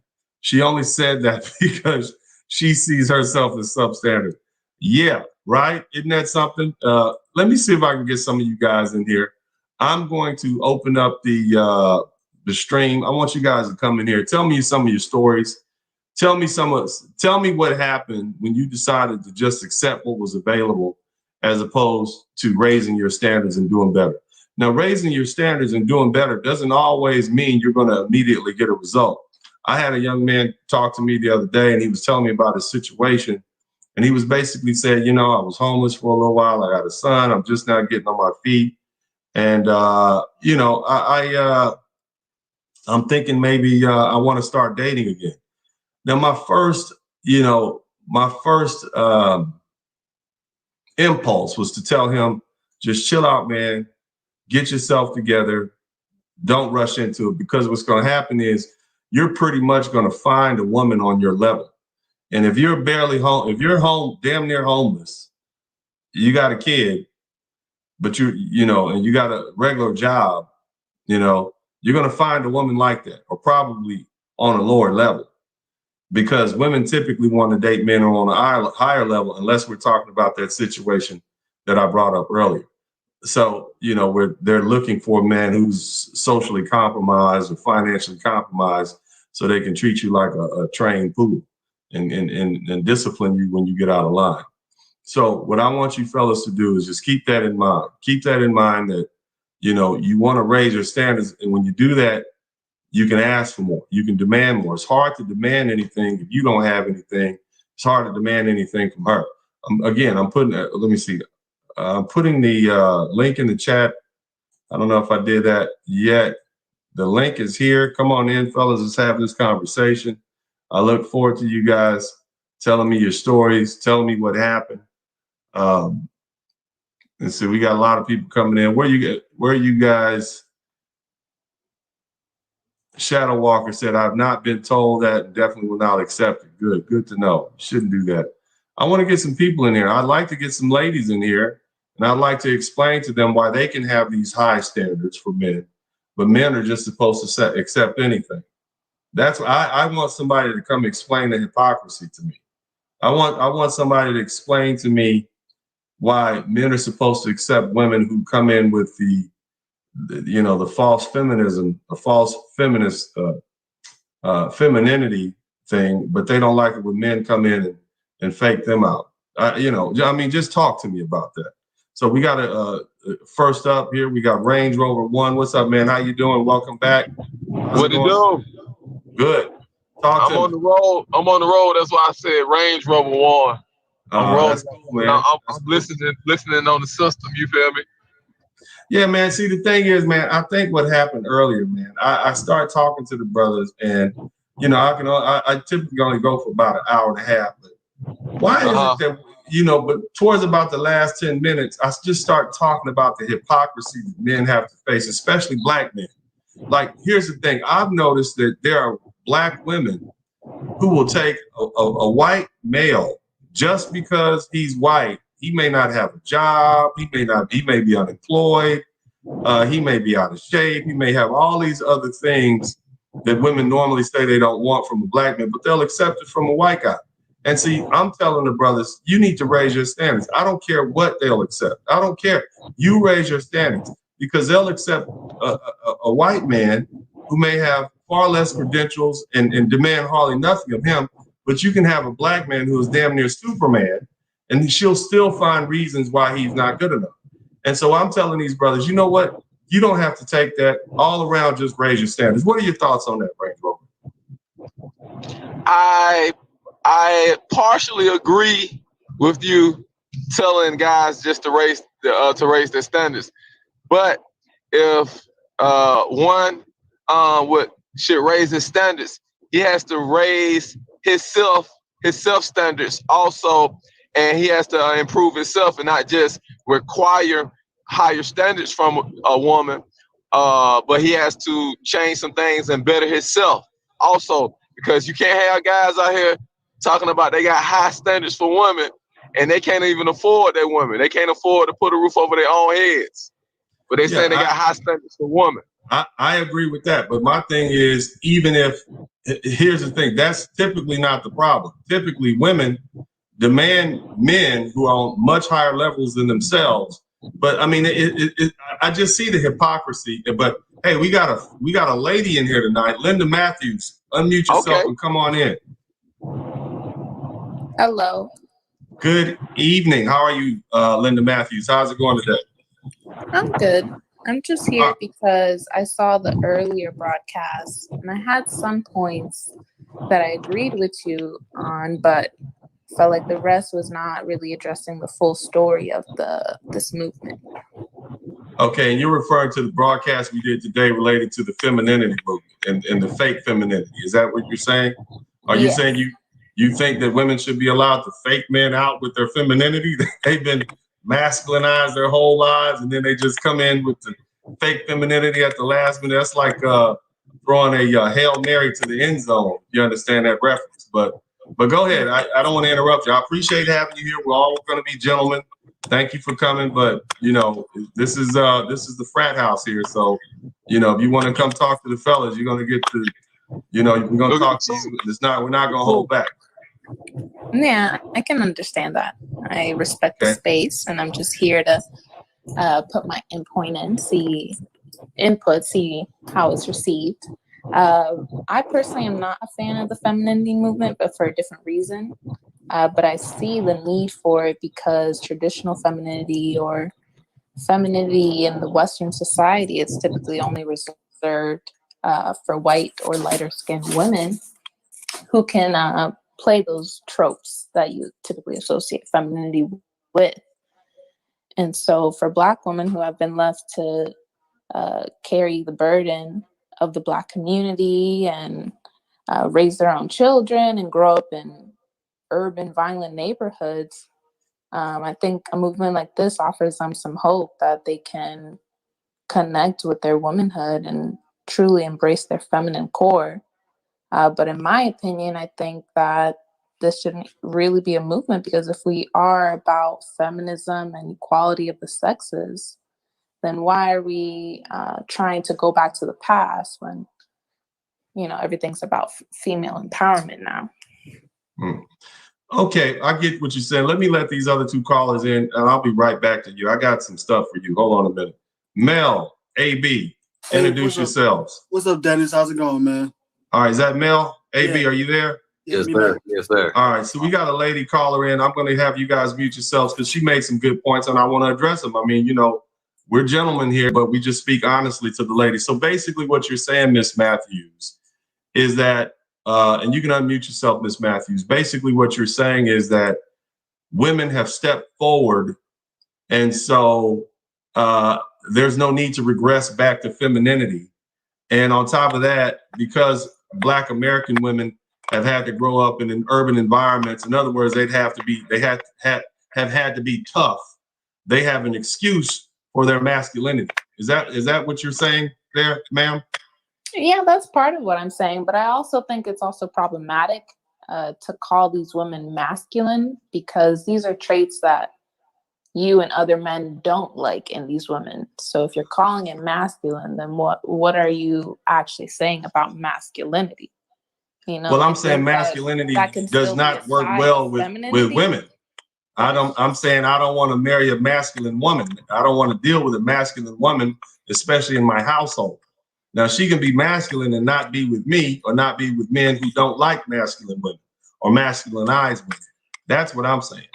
She only said that because she sees herself as substandard. Yeah, right? Isn't that something? Let me see if I can get some of you guys in here. I'm going to open up the stream. I want you guys to come in here. Tell me some of your stories. Tell me what happened when you decided to just accept what was available as opposed to raising your standards and doing better. Now, raising your standards and doing better doesn't always mean you're going to immediately get a result. I had a young man talk to me the other day, and he was telling me about his situation. And he was basically saying, you know, I was homeless for a little while. I got a son. I'm just now getting on my feet. And, you know, I'm thinking maybe I want to start dating again. Now, my first impulse was to tell him, just chill out, man. Get yourself together. Don't rush into it, because what's going to happen is you're pretty much going to find a woman on your level. And if you're barely home, if you're damn near homeless, you got a kid, but and you got a regular job, you know, you're going to find a woman like that, or probably on a lower level, because women typically want to date men on a higher level, unless we're talking about that situation that I brought up earlier. So, you know, they're looking for a man who's socially compromised or financially compromised, so they can treat you like a trained poodle and discipline you when you get out of line. So what I want you fellas to do is just keep that in mind. Keep that in mind, that, you know, you want to raise your standards. And when you do that, you can ask for more. You can demand more. It's hard to demand anything if you don't have anything. It's hard to demand anything from her. Again, I'm putting, let me see. I'm putting the link in the chat. I don't know if I did that yet. The link is here. Come on in, fellas. Let's have this conversation. I look forward to you guys telling me your stories, telling me what happened. And so we got a lot of people coming in. Where are you guys? Shadow Walker said, I've not been told that, and definitely will not accept it. Good to know. You shouldn't do that. I want to get some people in here. I'd like to get some ladies in here, and I'd like to explain to them why they can have these high standards for men, but men are just supposed to accept anything. That's why I want somebody to come explain the hypocrisy to me. I want somebody to explain to me why men are supposed to accept women who come in with the false feminism, a false feminist femininity thing, but they don't like it when men come in and fake them out. Just talk to me about that. So we got first up here, we got Range Rover 1. What's up, man? How you doing? Welcome back. What it do? Good. I'm on the road. That's why I said Range Rover 1. I'm rolling. Cool, man. I'm listening on the system. You feel me? Yeah, man. See, the thing is, man, I think what happened earlier, man, I started talking to the brothers, and you know, I typically only go for about an hour and a half. But why is it that, you know, but towards about the last 10 minutes, I just start talking about the hypocrisy that men have to face, especially black men. Like, here's the thing. I've noticed that there are black women who will take a white male just because he's white. He may not have a job. He may be unemployed. He may be out of shape. He may have all these other things that women normally say they don't want from a black man, but they'll accept it from a white guy. And see, I'm telling the brothers, you need to raise your standards. I don't care what they'll accept. I don't care. You raise your standards, because they'll accept a white man who may have far less credentials and demand hardly nothing of him, but you can have a black man who is damn near Superman, and she'll still find reasons why he's not good enough. And so I'm telling these brothers, you know what? You don't have to take that all around, just raise your standards. What are your thoughts on that, Range Rover? I partially agree with you telling guys just to raise their standards. But if one should raise his standards, he has to raise his self standards also, and he has to improve himself and not just require higher standards from a woman, but he has to change some things and better himself also, because you can't have guys out here talking about they got high standards for women and they can't even afford their women. They can't afford to put a roof over their own heads, but they saying they got high standards for women. I agree with that, but my thing is, even if, here's the thing, that's typically not the problem. Typically women demand men who are on much higher levels than themselves. But I mean, I just see the hypocrisy. But hey, we got a lady in here tonight, Linda Matthews. Unmute yourself and come on in. Hello. Good evening. How are you, Linda Matthews? How's it going today? I'm good. I'm just here because I saw the earlier broadcast and I had some points that I agreed with you on, but felt like the rest was not really addressing the full story of this movement. Okay, and you're referring to the broadcast we did today related to the femininity movement and the fake femininity. Is that what you're saying? Are you saying you think that women should be allowed to fake men out with their femininity? They've been masculinized their whole lives, and then they just come in with the fake femininity at the last minute. That's like throwing a Hail Mary to the end zone. You understand that reference? But go ahead. I don't want to interrupt you. I appreciate having you here. We're all going to be gentlemen. Thank you for coming. But you know, this is the frat house here. So, you know, if you want to come talk to the fellas, you're going to get to, you know, we're going to talk to you. We're not going to hold back. Yeah, I can understand that. I respect the space, and I'm just here to put my input in, see how it's received. I personally am not a fan of the femininity movement, but for a different reason. But I see the need for it because traditional femininity or femininity in the Western society is typically only reserved for white or lighter skinned women who can play those tropes that you typically associate femininity with. And so for Black women who have been left to carry the burden of the Black community and raise their own children and grow up in urban violent neighborhoods, I think a movement like this offers them some hope that they can connect with their womanhood and truly embrace their feminine core. But in my opinion, I think that this shouldn't really be a movement, because if we are about feminism and equality of the sexes, then why are we trying to go back to the past when, you know, everything's about female empowerment now? Okay, I get what you're saying. Let me let these other two callers in, and I'll be right back to you. I got some stuff for you. Hold on a minute. Mel, AB, introduce yourselves. What's up, Dennis? How's it going, man? All right, is that Mel? AB, are you there? Yes, sir. Yes, sir. All right, so we got a lady caller in. I'm going to have you guys mute yourselves because she made some good points, and I want to address them. I mean, you know, we're gentlemen here, but we just speak honestly to the lady. So basically what you're saying, Miss Matthews, is that, and you can unmute yourself, Miss Matthews. Basically what you're saying is that women have stepped forward, and so there's no need to regress back to femininity. And on top of that, because Black American women have had to grow up in urban environments. In other words, they have had to be tough. They have an excuse for their masculinity. Is that what you're saying there, ma'am? Yeah, that's part of what I'm saying. But I also think it's also problematic to call these women masculine, because these are traits that you and other men don't like in these women. So if you're calling it masculine, then what are you actually saying about masculinity? You know, well, I'm saying masculinity does not work well with women. I'm saying I don't want to marry a masculine woman. I don't want to deal with a masculine woman, especially in my household. Now, she can be masculine and not be with me, or not be with men who don't like masculine women or masculinized women. That's what I'm saying.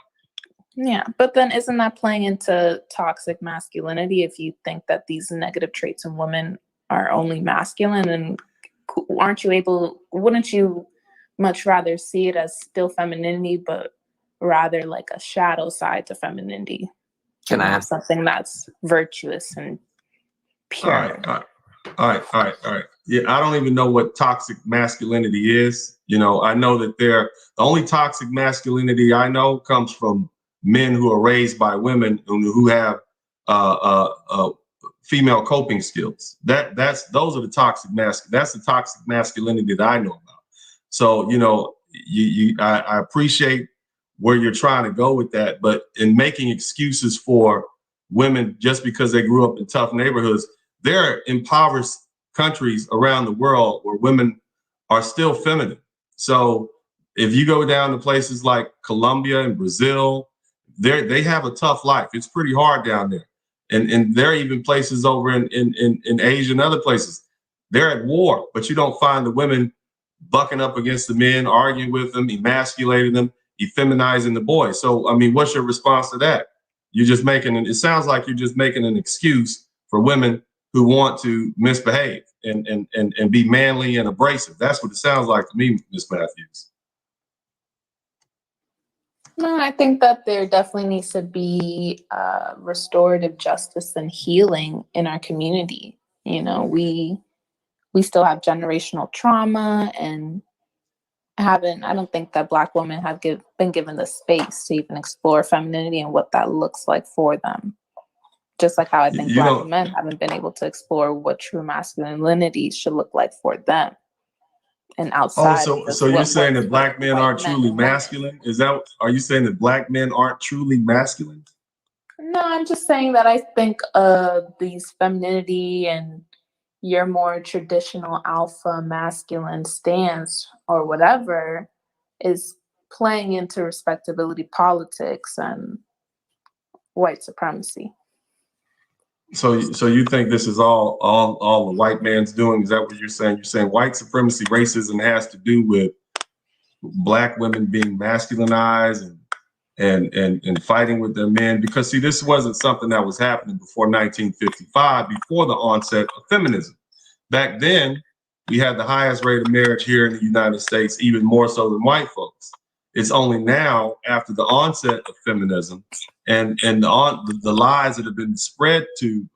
Yeah, but then isn't that playing into toxic masculinity if you think that these negative traits in women are only masculine? And wouldn't you much rather see it as still femininity, but rather like a shadow side to femininity? Can I ask something that's virtuous and pure? All right. Yeah, I don't even know what toxic masculinity is. You know, I know that the only toxic masculinity I know comes from men who are raised by women who have female coping skills. Those are the toxic that's the toxic masculinity that I know about. So, you know, I appreciate where you're trying to go with that, but in making excuses for women just because they grew up in tough neighborhoods, there are impoverished countries around the world where women are still feminine. So if you go down to places like Colombia and Brazil, they have a tough life. It's pretty hard down there. And there are even places over in Asia and other places. They're at war, but you don't find the women bucking up against the men, arguing with them, emasculating them, effeminizing the boys. So, I mean, what's your response to that? It sounds like you're just making an excuse for women who want to misbehave and be manly and abrasive. That's what it sounds like to me, Ms. Matthews. No, I think that there definitely needs to be restorative justice and healing in our community. You know, we still have generational trauma, and I don't think that Black women have been given the space to even explore femininity and what that looks like for them. Just like how I think Black men haven't been able to explore what true masculinity should look like for them. And outside. So you're saying that Black men aren't truly masculine? Are you saying that Black men aren't truly masculine? No, I'm just saying that I think these femininity and your more traditional alpha masculine stance or whatever is playing into respectability politics and white supremacy. So you think this is all the white man's doing? Is that what you're saying? You're saying white supremacy, racism has to do with Black women being masculinized and fighting with their men? Because see, this wasn't something that was happening before 1955, before the onset of feminism. Back then, we had the highest rate of marriage here in the United States, even more so than white folks. It's only now, after the onset of feminism and the lies that have been spread to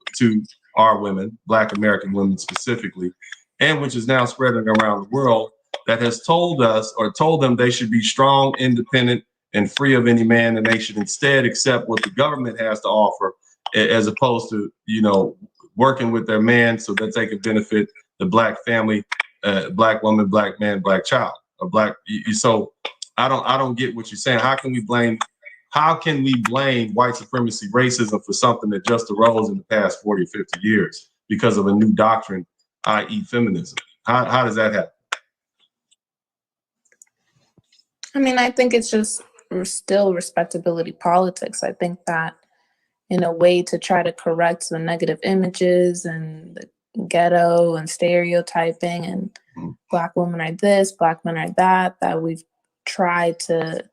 our women, Black American women specifically, and which is now spreading around the world, that has told them they should be strong, independent, and free of any man, and they should instead accept what the government has to offer, as opposed to, you know, working with their man so that they can benefit the Black family, Black woman, Black man, Black child, or Black. So I don't get what you're saying. How can we blame white supremacy, racism for something that just arose in the past 40 or 50 years because of a new doctrine, i.e. feminism? How does that happen? I mean, I think it's just still respectability politics. I think that in a way to try to correct the negative images and the ghetto and stereotyping and Black women are this, Black men are that we've tried to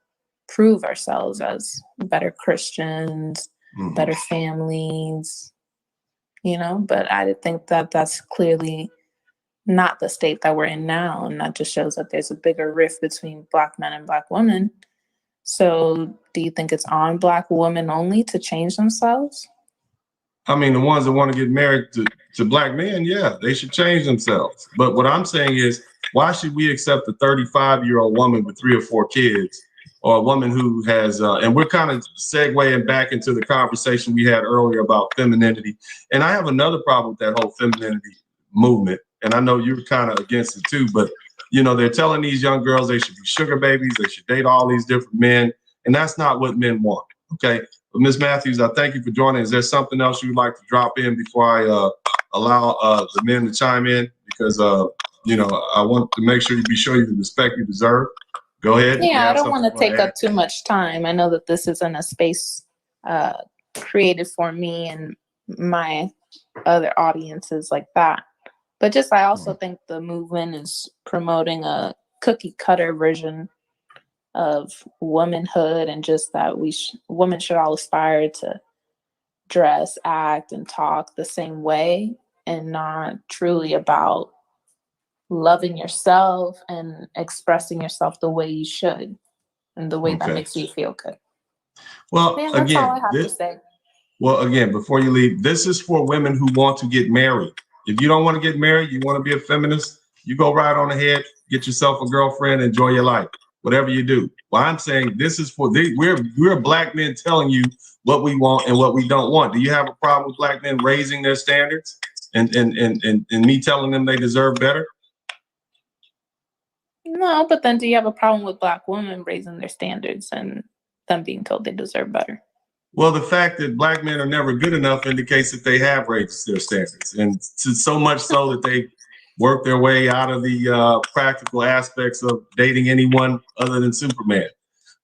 prove ourselves as better Christians, better families, you know, but I think that that's clearly not the state that we're in now. And that just shows that there's a bigger rift between Black men and Black women. So do you think it's on Black women only to change themselves? I mean, the ones that want to get married to Black men, yeah, they should change themselves. But what I'm saying is, Why should we accept a 35-year-old woman with 3 or 4 kids, or a woman who has, and we're kind of segueing back into the conversation we had earlier about femininity. And I have another problem with that whole femininity movement. And I know you're kind of against it too, but you know, they're telling these young girls they should be sugar babies, they should date all these different men, and that's not what men want. Okay, but Ms. Matthews, I thank you for joining. Is there something else you would like to drop in before I allow the men to chime in? Because you know, I want to make sure you the respect you deserve. Go ahead. Yeah, I don't want to take up too much time. I know that this isn't a space created for me and my other audiences like that. But just, I also think the movement is promoting a cookie cutter version of womanhood, and just that women should all aspire to dress, act, and talk the same way, and not truly about loving yourself and expressing yourself the way you should and the way that makes you feel good. Well, Man, that's again, all I have to say. Well, again, before you leave, this is for women who want to get married. If you don't want to get married, you want to be a feminist, you go right on ahead, get yourself a girlfriend, enjoy your life, whatever you do. Well, I'm saying this is for, we're black men telling you what we want and what we don't want. Do you have a problem with black men raising their standards and me telling them they deserve better? No, but then do you have a problem with black women raising their standards and them being told they deserve better? Well, the fact that black men are never good enough indicates that they have raised their standards, and so much so that they work their way out of the practical aspects of dating anyone other than Superman.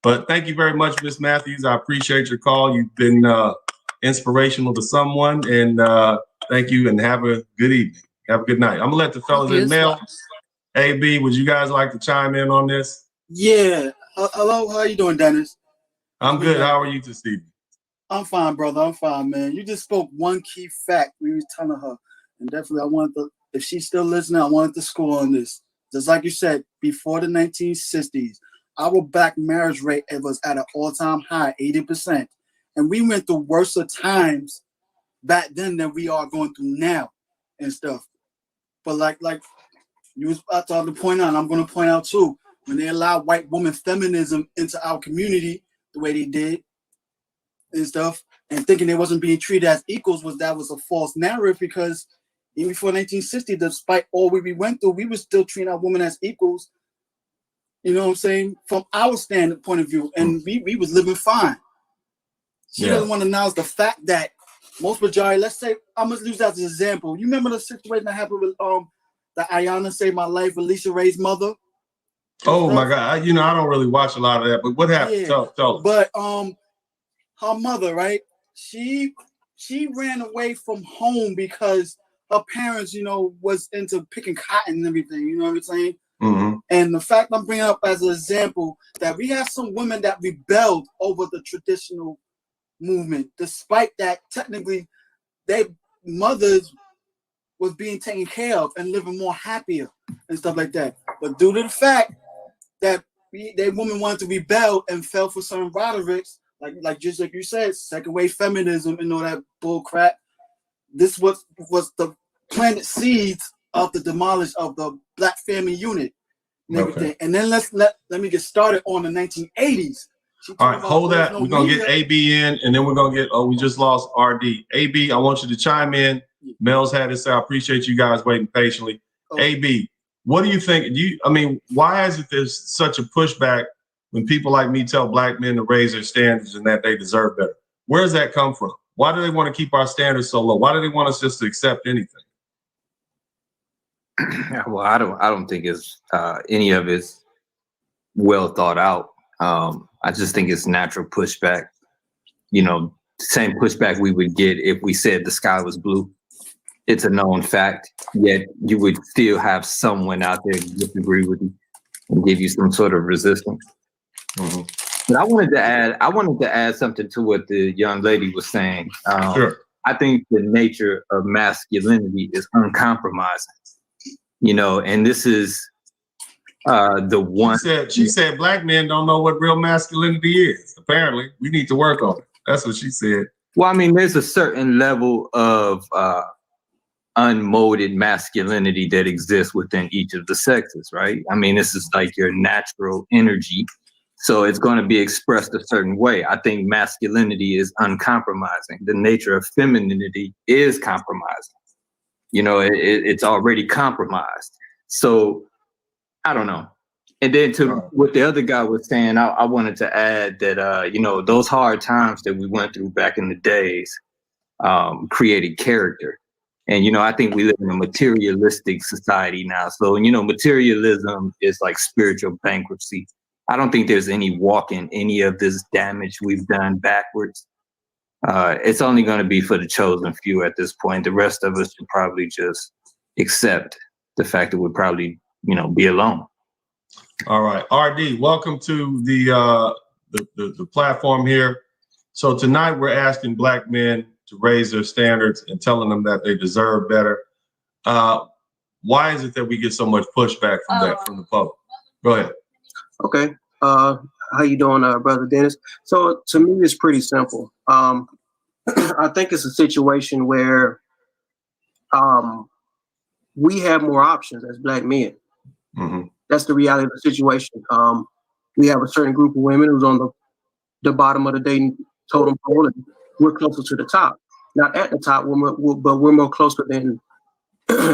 But thank you very much, Ms. Matthews. I appreciate your call. You've been inspirational to someone, and thank you, and have a good evening. Have a good night. I'm gonna let the fellas in mail. AB, would you guys like to chime in on this? Yeah. Hello, how you doing, Dennis? I'm good. How are you this evening? I'm fine, brother. I'm fine, man. You just spoke one key fact we was telling her. And definitely I wanted to, if she's still listening, I wanted to score on this. Just like you said, before the 1960s, our black marriage rate was at an all-time high, 80%. And we went through worse times back then than we are going through now and stuff. But like you was about to point out, and I'm going to point out too, when they allowed white woman feminism into our community the way they did and stuff, and thinking they wasn't being treated as equals, that was a false narrative, because even before 1960, despite all we went through, we were still treating our women as equals, you know what I'm saying, from our standard point of view, and we was living fine. She doesn't want to acknowledge the fact that most majority, let's say, I'm going to use that as an example. You remember the situation that happened with the Ayanna Saved My Life, Alicia Ray's mother? Oh my God! I don't really watch a lot of that, but what happened? Yeah. Tell us. But her mother, right? She ran away from home because her parents, was into picking cotton and everything. You know what I'm saying? Mm-hmm. And the fact I'm bringing up as an example that we have some women that rebelled over the traditional movement, despite that technically their mothers was being taken care of and living more happier and stuff like that. But due to the fact that they women wanted to rebel and fell for certain rhetorics, like just like you said, second wave feminism and all that bull crap, this was the planted seeds of the demolish of the black family unit and everything. Okay. And then let me get started on the 1980s. All right, hold that. We're going to get AB in, and then we're going to get, we just lost RD. AB, I want you to chime in. Mel's had this. I appreciate you guys waiting patiently. AB, what do you think? Why is it there's such a pushback when people like me tell black men to raise their standards and that they deserve better? Where does that come from? Why do they want to keep our standards so low? Why do they want us just to accept anything? Well, I don't think it's any of it's well thought out. I just think it's natural pushback. Same pushback we would get if we said the sky was blue. It's a known fact, yet you would still have someone out there disagree with you and give you some sort of resistance. Mm-hmm. But I wanted to add something to what the young lady was saying. Sure. I think the nature of masculinity is uncompromising. And this is the one. She said black men don't know what real masculinity is. Apparently, we need to work on it. That's what she said. Well, there's a certain level of unmolded masculinity that exists within each of the sexes, right? I mean, this is like your natural energy. So it's going to be expressed a certain way. I think masculinity is uncompromising. The nature of femininity is compromising. You know, it's already compromised. So I don't know. And then to what the other guy was saying, I wanted to add that, you know, those hard times that we went through back in the days created character. And, you know, I think we live in a materialistic society now. So, you know, materialism is like spiritual bankruptcy. I don't think there's any walk in any of this damage we've done backwards. It's only going to be for the chosen few at this point. The rest of us should probably just accept the fact that we'll probably, you know, be alone. All right, RD, welcome to the platform here. So tonight we're asking Black men to raise their standards and telling them that they deserve better. Why is it that we get so much pushback from that from the public? Go ahead. Okay. How you doing, Brother Dennis? So to me, it's pretty simple. I think it's a situation where we have more options as Black men. Mm-hmm. That's the reality of the situation. We have a certain group of women who's on the bottom of the dating totem pole, and we're closer to the top. Not at the top, but we're more closer than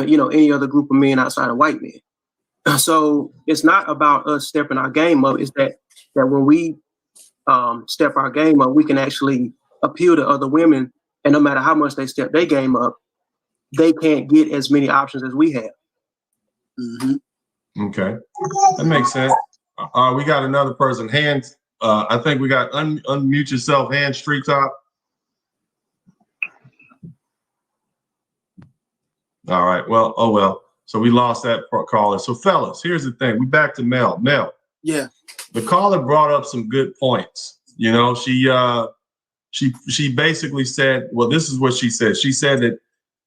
you know, any other group of men outside of white men. So it's not about us stepping our game up. It's that when we step our game up, we can actually appeal to other women, and no matter how much they step their game up, they can't get as many options as we have. Mm-hmm. Okay, that makes sense. We got another person. Hands. I think we got unmute yourself. Hands street top. All right. Well. Oh well. So we lost that caller. So fellas, here's the thing. We back to Mel. Mel. Yeah. The caller brought up some good points. You know, she basically said, well, this is what she said. She said that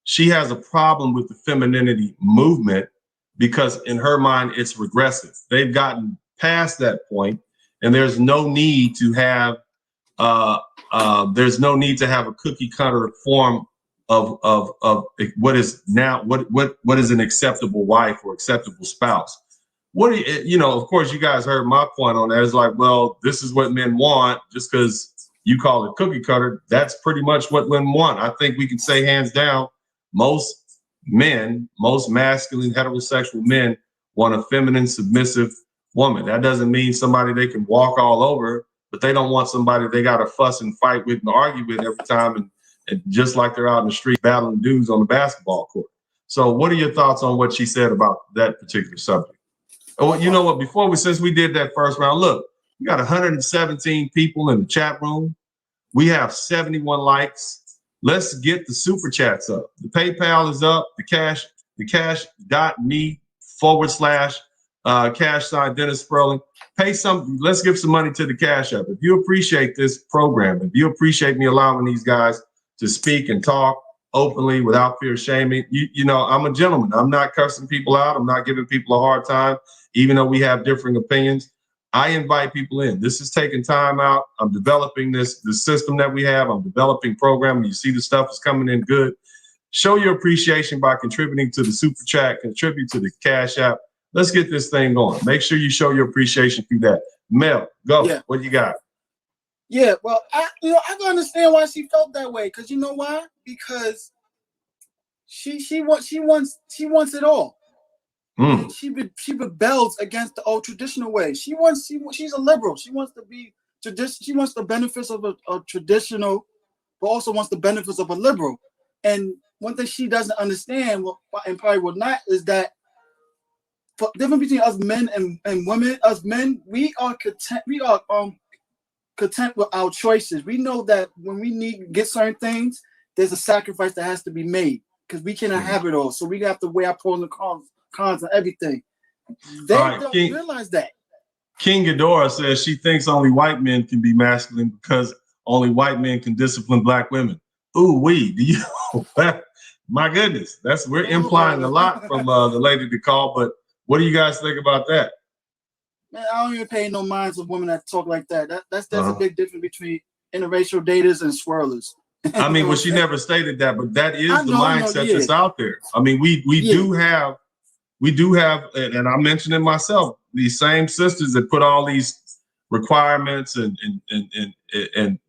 she has a problem with the femininity movement because in her mind, it's regressive. They've gotten past that point, and there's no need to have a cookie cutter form of what is now what is an acceptable wife or acceptable spouse. What do you know? Of course, you guys heard my point on that. It's like, well, this is what men want. Just because you call it cookie cutter, that's pretty much what men want. I think we can say hands down, most men, most masculine heterosexual men want a feminine, submissive woman. That doesn't mean somebody they can walk all over, but they don't want somebody they got to fuss and fight with and argue with every time, and just like they're out in the street battling dudes on the basketball court. So what are your thoughts on what she said about that particular subject? Oh, you know what, since we did that first round, look, we got 117 people in the chat room. We have 71 likes. Let's get the super chats up. The PayPal is up. The cash.me / Dennis Sperling. Pay some. Let's give some money to the Cash App. If you appreciate this program, if you appreciate me allowing these guys to speak and talk openly without fear of shaming, you know, I'm a gentleman. I'm not cursing people out. I'm not giving people a hard time, even though we have differing opinions. I invite people in. This is taking time out. I'm developing the system that we have. I'm developing program. You see the stuff is coming in good. Show your appreciation by contributing to the super chat, contribute to the Cash App. Let's get this thing going. Make sure you show your appreciation through that. Mel, go. Yeah. What you got? Yeah, well, I can understand why she felt that way. Because you know why? Because she wants it all. Mm. She rebels against the old traditional way. She's a liberal. She wants to be tradition. She wants the benefits of a traditional, but also wants the benefits of a liberal. And one thing she doesn't understand, and probably will not, is that for difference between us men and women, us men, we are content. We are content with our choices. We know that when we need to get certain things, there's a sacrifice that has to be made because we cannot have it all. So we have to weigh our pros and cons and everything. They don't realize that. King Ghidorah says she thinks only white men can be masculine because only white men can discipline Black women. Ooh, do you? My goodness, we're implying a lot from the lady to call. But what do you guys think about that? Man, I don't even pay no minds of women that talk like that. There's a big difference between interracial daters and swirlers. I mean, well, she never stated that, but that is the mindset that's out there. I mean, we do have, and I mentioned it myself, these same sisters that put all these requirements and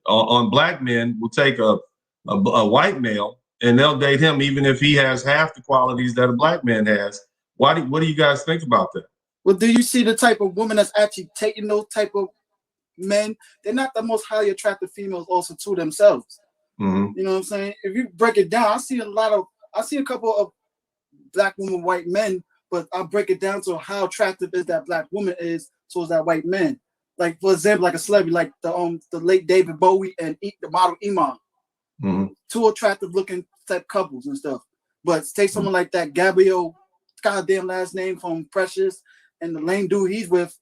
on black men will take a white male and they'll date him even if he has half the qualities that a black man has. What do you guys think about that? Well, do you see the type of woman that's actually taking those type of men? They're not the most highly attractive females also to themselves. Mm-hmm. You know what I'm saying? If you break it down, I see a couple of black women, white men, but I'll break it down to how attractive is that black woman is towards that white man. Like, for example, like a celebrity, like the late David Bowie and the model Iman. Mm-hmm. Two attractive looking type couples and stuff. But take someone like that Gabriel, goddamn last name from Precious, and the lame dude he's with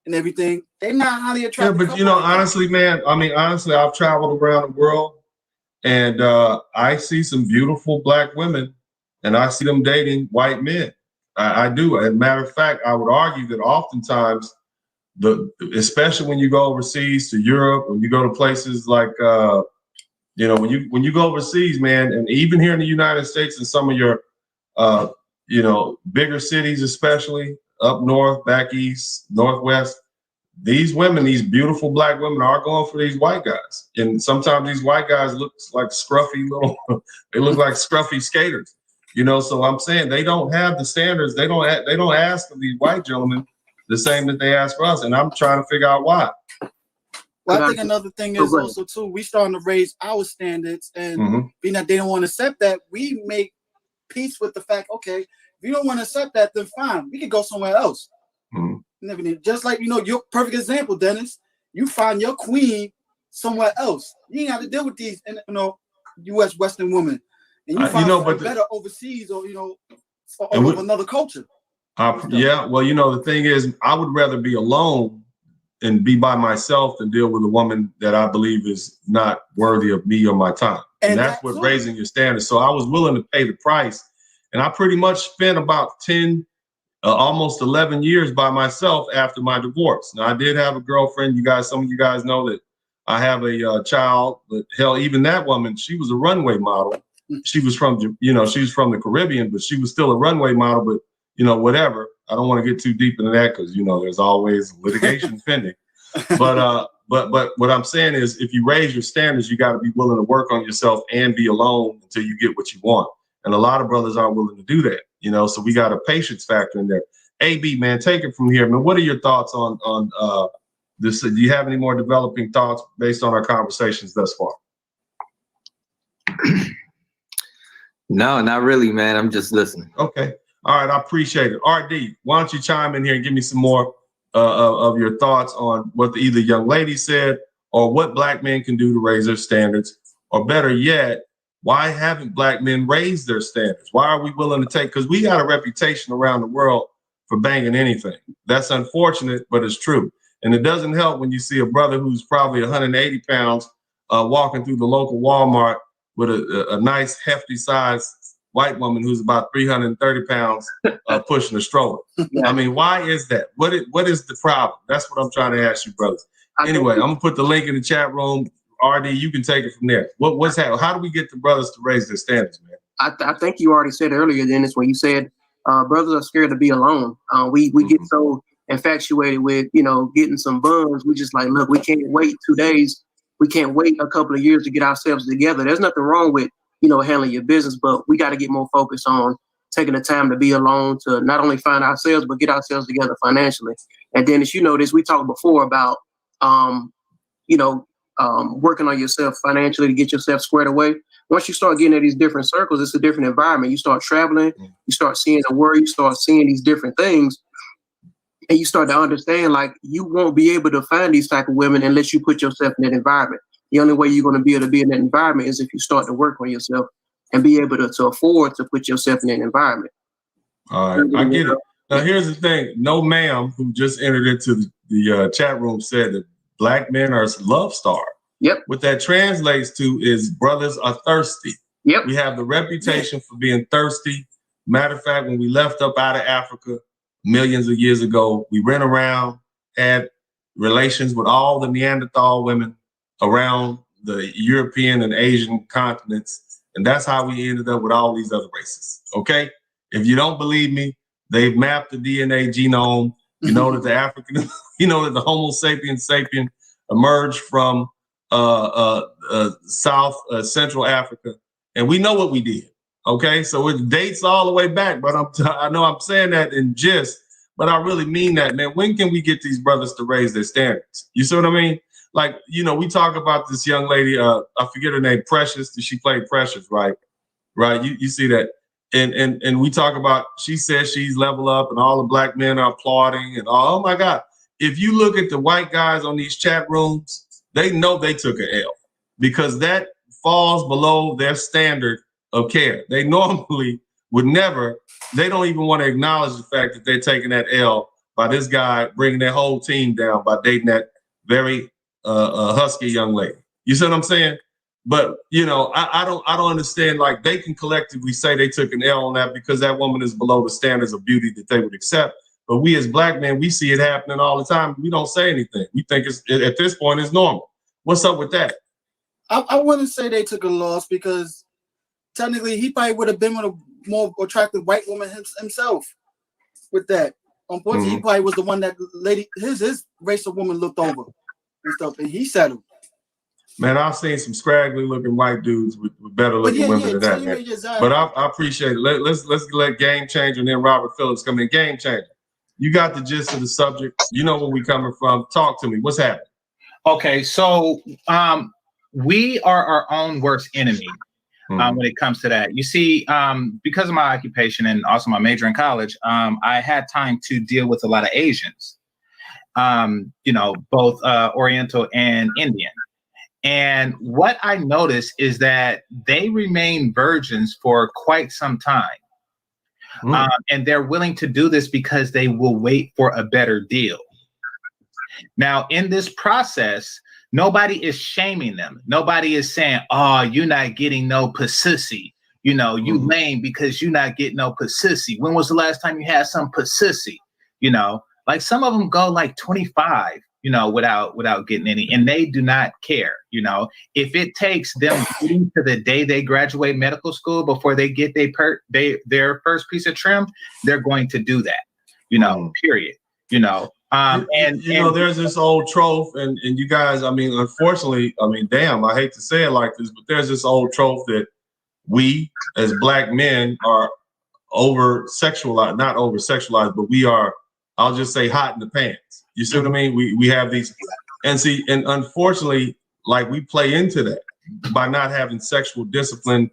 and everything, they're not highly attractive. Yeah, but you know, honestly, man, I mean, honestly, I've traveled around the world and I see some beautiful black women and I see them dating white men. I do. As a matter of fact, I would argue that oftentimes, especially when you go overseas to Europe, when you go to places like, you know, when you go overseas, man, and even here in the United States and some of your, you know, bigger cities, especially up north, back east, northwest, these women, these beautiful black women are going for these white guys. And sometimes these white guys look like scruffy little, they look like scruffy skaters, you know? So I'm saying they don't have the standards. They don't ask of these white gentlemen the same that they ask for us. And I'm trying to figure out why. Well, I think another thing is also too, we starting to raise our standards and being that they don't want to accept that, we make peace with the fact, okay, if you don't want to accept that, then fine, we can go somewhere else. Just like, you know, your perfect example, Dennis, you find your queen somewhere else. You ain't have to deal with these, you know, U.S. Western women, and you find something better overseas, or you know, of another culture. Yeah, well, you know, the thing is, I would rather be alone and be by myself than deal with a woman that I believe is not worthy of me or my time. And that's what raising your standards. So I was willing to pay the price, and I pretty much spent about almost 11 years by myself after my divorce. Now, I did have a girlfriend. Some of you guys know that I have a child, but hell, even that woman, she was a runway model. She was from, you know, she was from the Caribbean, but she was still a runway model, but you know, whatever. I don't want to get too deep into that because, you know, there's always litigation pending. But what I'm saying is, if you raise your standards, you got to be willing to work on yourself and be alone until you get what you want. And a lot of brothers aren't willing to do that, you know, so we got a patience factor in there. AB, man, take it from here, man. What are your thoughts on this? Do you have any more developing thoughts based on our conversations thus far? No, not really, man. I'm just listening. Okay. All right. I appreciate it. RD, why don't you chime in here and give me some more of your thoughts on what either young lady said or what black men can do to raise their standards, or better yet, why haven't black men raised their standards? Why are we willing to take, because we got a reputation around the world for banging anything. That's unfortunate, but it's true. And it doesn't help when you see a brother who's probably 180 pounds walking through the local Walmart with a nice hefty sized white woman who's about 330 pounds pushing a stroller. I mean, why is that? What is the problem? That's what I'm trying to ask you, brothers. Anyway, I'm gonna put the link in the chat room. RD, you can take it from there. What's happening? How do we get the brothers to raise their standards, man? I think you already said earlier, Dennis, when you said brothers are scared to be alone. We get so infatuated with, you know, getting some buns. We just like, look, we can't wait 2 days. We can't wait a couple of years to get ourselves together. There's nothing wrong with, you know, handling your business, but we got to get more focused on taking the time to be alone, to not only find ourselves, but get ourselves together financially. And Dennis, you know this, we talked before about, working on yourself financially to get yourself squared away. Once you start getting at these different circles, it's a different environment. You start traveling, you start seeing the world, you start seeing these different things, and you start to understand, like, you won't be able to find these type of women unless you put yourself in that environment. The only way you're going to be able to be in that environment is if you start to work on yourself and be able to afford to put yourself in that environment. All right, I get it. Now, here's the thing. No ma'am, who just entered into the chat room, said that black men are love starved. Yep. What that translates to is brothers are thirsty. Yep. We have the reputation for being thirsty. Matter of fact, when we left up out of Africa millions of years ago, we ran around, had relations with all the Neanderthal women around the European and Asian continents, and that's how we ended up with all these other races. Okay, if you don't believe me, they've mapped the DNA genome. You know that the African, you know that the Homo sapiens sapien emerged from South Central Africa, and we know what we did. Okay, so it dates all the way back, but I know I'm saying that in jest, but I really mean that, man. When can we get these brothers to raise their standards? You see what I mean? Like, you know, we talk about this young lady, I forget her name, Precious. She played Precious, right? Right, you see that. And we talk about, she says she's level up and all the black men are applauding and all. Oh my God. If you look at the white guys on these chat rooms, they know they took an L because that falls below their standard of care. They normally would never, they don't even want to acknowledge the fact that they're taking that L by this guy bringing their whole team down by dating that very husky young lady. You see what I'm saying? But, you know, I don't understand, like, they can collectively say they took an L on that because that woman is below the standards of beauty that they would accept. But we as black men, we see it happening all the time. We don't say anything. We think it's, at this point, it's normal. What's up with that? I wouldn't say they took a loss because technically he probably would have been with a more attractive white woman himself with that. Unfortunately, he probably was the one that lady, his racial woman looked over and stuff, and he settled. Man, I've seen some scraggly looking white dudes with better looking women than that, man. But I appreciate it. Let's let Game Changer and then Robert Phillips come in. Game Changer, you got the gist of the subject. You know where we coming from. Talk to me. What's happening? Okay, so we are our own worst enemy when it comes to that. You see, because of my occupation and also my major in college, I had time to deal with a lot of Asians, you know, both Oriental and Indian. And what I noticed is that they remain virgins for quite some time. And they're willing to do this because they will wait for a better deal. Now, in this process, nobody is shaming them. Nobody is saying, oh, you're not getting no pussy. You know, you lame because you're not getting no pussy. When was the last time you had some pussy? You know, like some of them go like 25. You know, without getting any, and they do not care. You know, if it takes them to the day they graduate medical school before they get their first piece of trim, they're going to do that. You know, period. You know, and there's this old trope, and you guys, I mean, unfortunately, I mean, damn, I hate to say it like this, but there's this old trope that we as black men are over-sexualized, not over-sexualized, but we are, I'll just say, hot in the pants. You see what I mean? We have these, and unfortunately, like, we play into that by not having sexual discipline,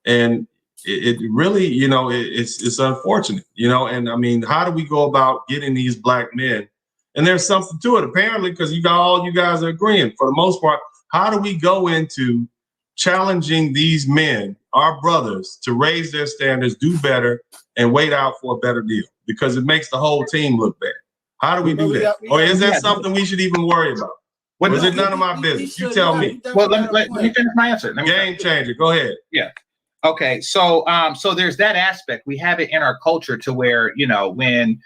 and it really, you know, it's unfortunate, you know. And I mean, how do we go about getting these black men? And there's something to it, apparently, because you guys are agreeing for the most part. How do we go into challenging these men, our brothers, to raise their standards, do better, and wait out for a better deal? Because it makes the whole team look bad. How do we do that? Or is that something we should even worry about? Or is it none of my business? You tell me. Well, let me finish my answer. Game Changer, go ahead. Yeah. Okay. So there's that aspect. We have it in our culture to where, you know, when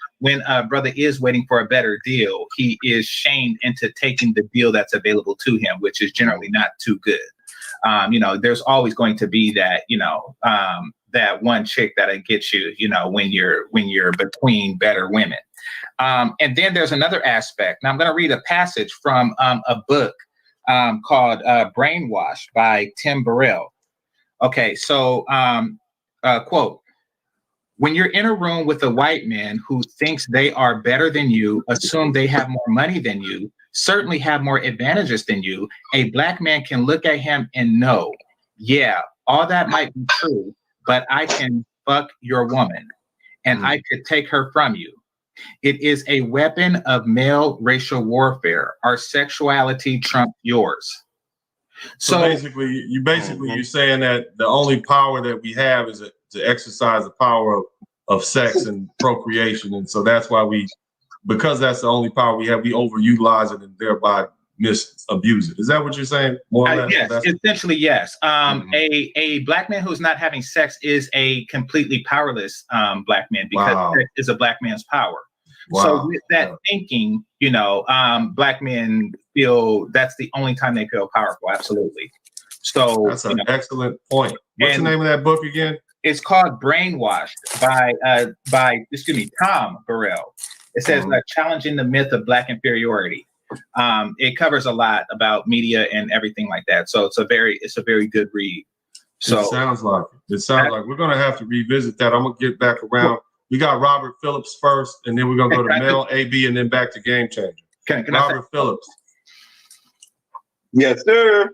a brother is waiting for a better deal, he is shamed into taking the deal that's available to him, which is generally not too good. You know, there's always going to be that, you know, that one chick that'll get you, you know, when you're between better women. And then there's another aspect. Now I'm going to read a passage from a book called Brainwash by Tim Burrell. Okay, so quote, when you're in a room with a white man who thinks they are better than you, assume they have more money than you, certainly have more advantages than you, a black man can look at him and know, yeah, all that might be true, but I can fuck your woman and I could take her from you. It is a weapon of male racial warfare. Our sexuality trumps yours. So basically, you're saying that the only power that we have is to exercise the power of sex and procreation, and so that's why because that's the only power we have, we overutilize it and thereby misabuse it. Is that what you're saying? More or less? Yes, essentially, yes. A black man who's not having sex is a completely powerless black man because sex is a black man's power. Wow. So with that thinking, you know, black men feel that's the only time they feel powerful. Absolutely. So that's an excellent point. What's the name of that book again? It's called Brainwashed by Tom Burrell. It says challenging the myth of Black inferiority. It covers a lot about media and everything like that. So it's a very good read. So it sounds like we're gonna have to revisit that. I'm gonna get back around. We got Robert Phillips first, and then we're gonna go to Mel, AB, and then back to Game Changer. Can Robert Phillips. Yes, sir.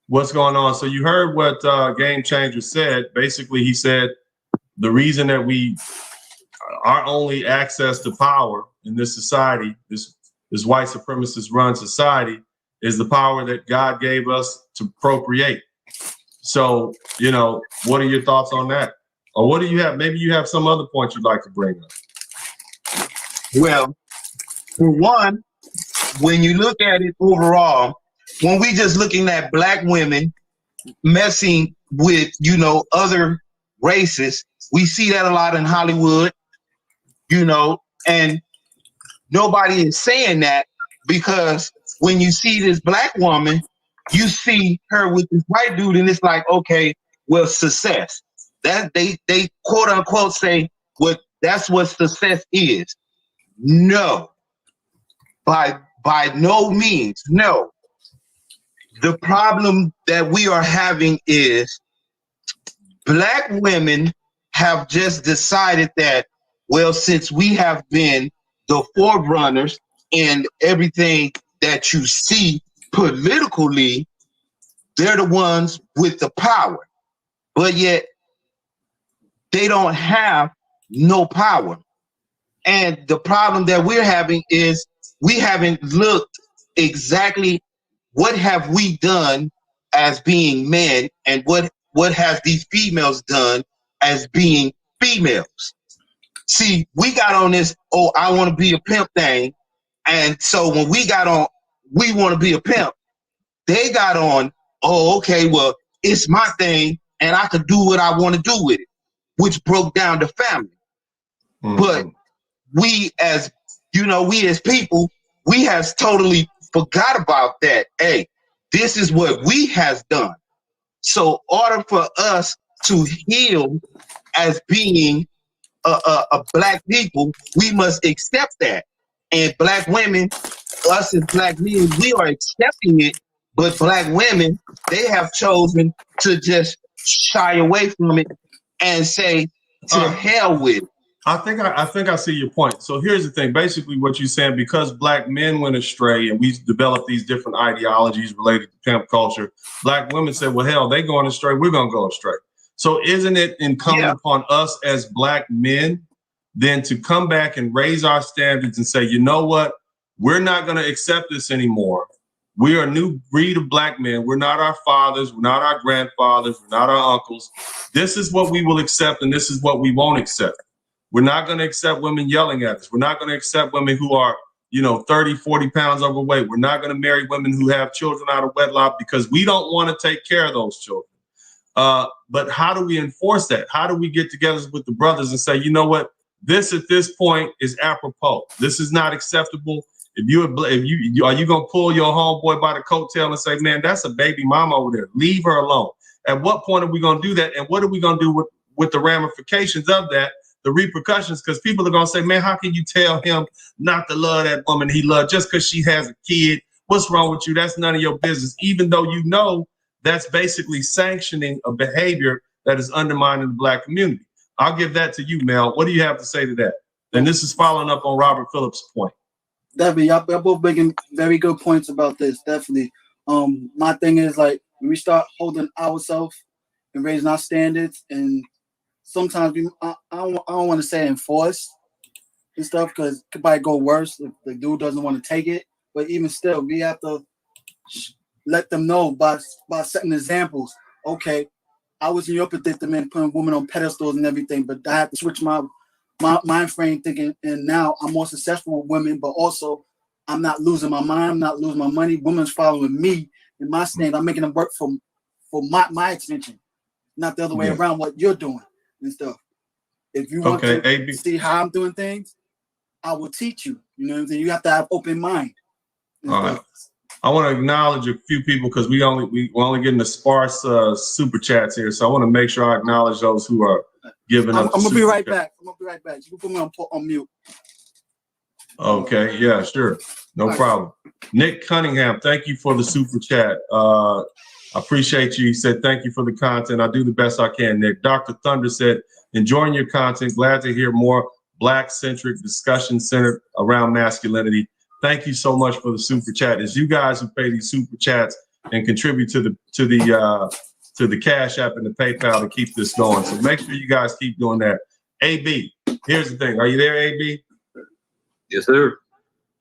What's going on? So you heard what Game Changer said. Basically, he said the reason that our only access to power in this society, this white supremacist run society, is the power that God gave us to procreate. So, what are your thoughts on that? Or what do you have? Maybe you have some other point you'd like to bring up. Well, for one, when you look at it overall, when we just looking at Black women messing with, other races, we see that a lot in Hollywood, and nobody is saying that, because when you see this Black woman, you see her with this white dude, and it's like, okay, well, success. That they quote unquote say that's what success is. No, by no means, no. The problem that we are having is Black women have just decided that, well, since we have been the forerunners in everything that you see politically, they're the ones with the power. But yet they don't have no power. And the problem that we're having is we haven't looked exactly what have we done as being men, and what has these females done as being females. See, we got on this, I want to be a pimp thing. And so when we got on, we want to be a pimp, they got on, okay, well, it's my thing and I could do what I want to do with it, which broke down the family. But we as people, we has totally forgot about that. Hey, this is what we has done. So order for us to heal as being a Black people, we must accept that. And Black women, us as Black men, we are accepting it, but Black women, they have chosen to just shy away from it and say, to hell with it. I think I see your point. So here's the thing. Basically what you're saying, because Black men went astray and we developed these different ideologies related to pimp culture, Black women said, well, hell, they going astray, we're going to go astray. So isn't it incumbent upon us as Black men then to come back and raise our standards and say, you know what, we're not going to accept this anymore. We are a new breed of Black men. We're not our fathers. We're not our grandfathers. We're not our uncles. This is what we will accept, and this is what we won't accept. We're not going to accept women yelling at us. We're not going to accept women who are, 30, 40 pounds overweight. We're not going to marry women who have children out of wedlock because we don't want to take care of those children. But how do we enforce that? How do we get together with the brothers and say, you know what, this at this point is apropos. This is not acceptable. Are you going to pull your homeboy by the coattail and say, man, that's a baby mama over there, leave her alone? At what point are we going to do that? And what are we going to do with the ramifications of that, the repercussions? Because people are going to say, man, how can you tell him not to love that woman he loved just because she has a kid? What's wrong with you? That's none of your business. Even though that's basically sanctioning a behavior that is undermining the Black community. I'll give that to you, Mel. What do you have to say to that? And this is following up on Robert Phillips' point. Definitely, y'all both making very good points about this. Definitely. My thing is, like, when we start holding ourselves and raising our standards, and sometimes I don't want to say enforce and stuff, because it could probably go worse if the dude doesn't want to take it. But even still, we have to let them know by setting examples. Okay, I was in your predicament, putting women on pedestals and everything, but I had to switch my mind frame thinking, and now I'm more successful with women, but also I'm not losing my mind, I'm not losing my money. Women's following me in my stand. I'm making them work for my attention, not the other way around, what you're doing and stuff. If you want to see how I'm doing things, I will teach you. You know what I'm saying? You have to have open mind All right. I want to acknowledge a few people because we're only getting the sparse super chats here. So I want to make sure I acknowledge those who are giving us. I'm gonna be right back. I'm gonna be right back. You can put me on mute. Okay, yeah, sure. No problem. Nick Cunningham, thank you for the super chat. I appreciate you. He said, thank you for the content. I do the best I can, Nick. Dr. Thunder said, enjoying your content. Glad to hear more Black-centric discussion centered around masculinity. Thank you so much for the super chat. It's you guys who pay these super chats and contribute to the Cash App and the PayPal to keep this going. So make sure you guys keep doing that. AB, here's the thing. Are you there, AB? Yes, sir.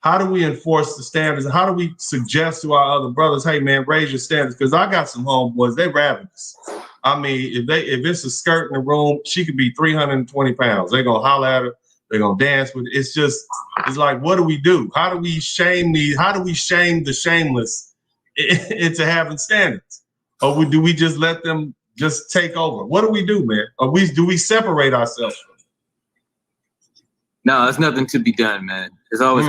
How do we enforce the standards? How do we suggest to our other brothers, hey man, raise your standards? Because I got some homeboys, they ravenous. I mean, if it's a skirt in the room, she could be 320 pounds. They're gonna holler at her, they're gonna dance with it. It's like, what do we do? How do we shame the shameless into having standards? Or do we just let them just take over? What do we do, man? Do we separate ourselves from it? No, there's nothing to be done, man. It's always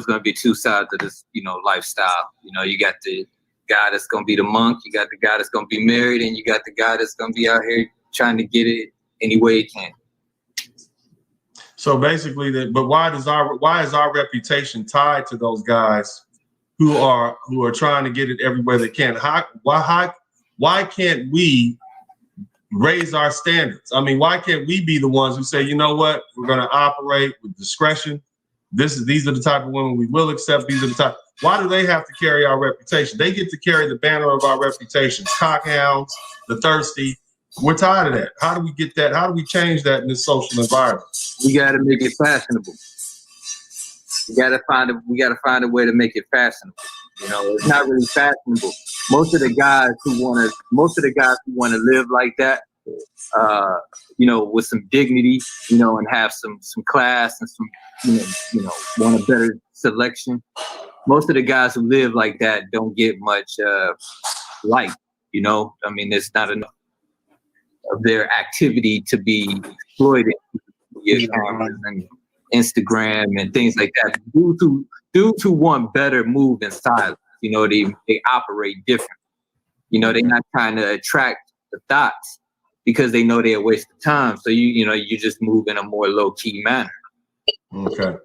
going to be two sides of this, lifestyle. You got the guy that's going to be the monk, you got the guy that's going to be married, and you got the guy that's going to be out here trying to get it any way he can. So basically, but why is our reputation tied to those guys who are trying to get it everywhere they can? Why can't we raise our standards? I mean, why can't we be the ones who say, you know what, we're going to operate with discretion. These are the type of women we will accept. These are the type. Why do they have to carry our reputation? They get to carry the banner of our reputations. Cockhounds, the thirsty. We're tired of that. How do we get that? How do we change that in this social environment? We got to make it fashionable. We got to find a way to make it fashionable. It's not really fashionable. Most of the guys who want to live like that, with some dignity, and have some class and some, want a better selection. Most of the guys who live like that don't get much light. I mean, there's not enough of their activity to be exploited via cameras and Instagram and things like that. Dudes who want better move in silence. They operate different. They're not trying to attract the thoughts because they know they're a waste of time. So you just move in a more low key manner. Okay.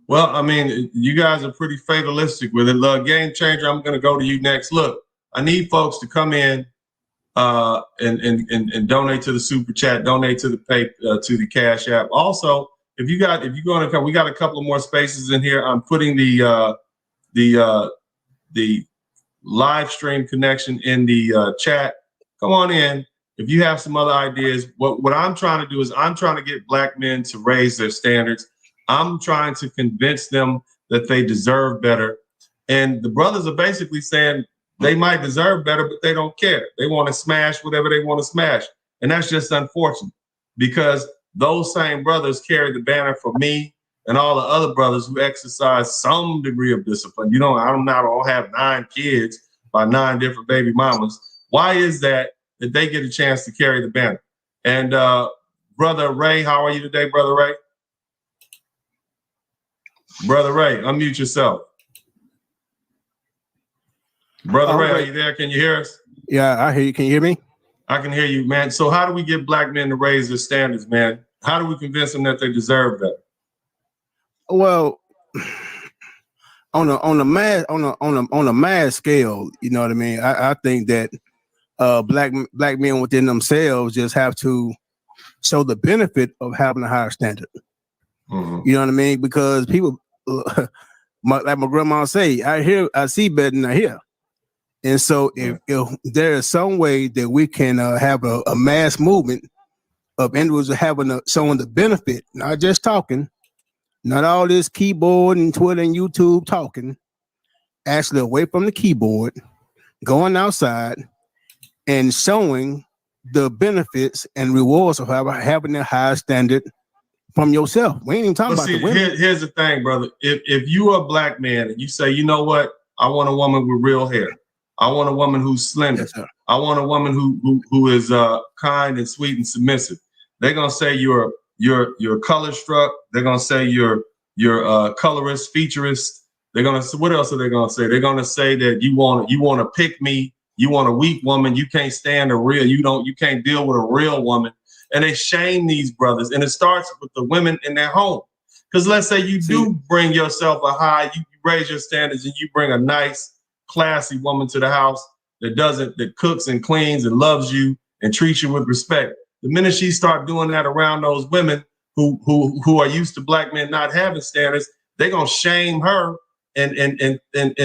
Well, I mean, you guys are pretty fatalistic with it. Game changer, I'm going to go to you next. Look, I need folks to come in and donate to the super chat, donate to the Cash App. Also, if you're going to come, we got a couple of more spaces in here. I'm putting the live stream connection in the chat. Come on in. If you have some other ideas, what I'm trying to do is I'm trying to get Black men to raise their standards. I'm trying to convince them that they deserve better. And the brothers are basically saying they might deserve better, but they don't care. They want to smash whatever they want to smash. And that's just unfortunate because those same brothers carry the banner for me and all the other brothers who exercise some degree of discipline. I don't have 9 kids by 9 different baby mamas. Why is that they get a chance to carry the banner? And Brother Ray, how are you today, Brother Ray? Brother Ray, unmute yourself. Brother Ray, are you there? Can you hear us? Yeah, I hear you. Can you hear me? I can hear you, man. So how do we get Black men to raise their standards, man? How do we convince them that they deserve that? Well, on a mass scale, you know what I mean? I think that black men within themselves just have to show the benefit of having a higher standard. Mm-hmm. You know what I mean? Because people, like my grandma say, I see better than I hear. And so if there is some way that we can have a mass movement of individuals showing the benefit, not just talking, not all this keyboard and Twitter and YouTube talking, actually away from the keyboard, going outside and showing the benefits and rewards of having a high standard from yourself. We ain't even talking about the women. Here's the thing, brother. If you are a Black man and you say, you know what, I want a woman with real hair. I want a woman who's slender. Yes, I want a woman who is kind and sweet and submissive. They're gonna say you're color struck. They're gonna say you're colorist, featurist. They're gonna. What else are they gonna say? They're gonna say that you want to pick me. You want a weak woman. You can't stand a real. You can't deal with a real woman. And they shame these brothers. And it starts with the women in their home. Because let's say you do bring yourself a high, you raise your standards, and you bring a nice, classy woman to the house that cooks and cleans and loves you and treats you with respect. The minute she start doing that around those women who are used to black men not having standards, they're gonna shame her and they're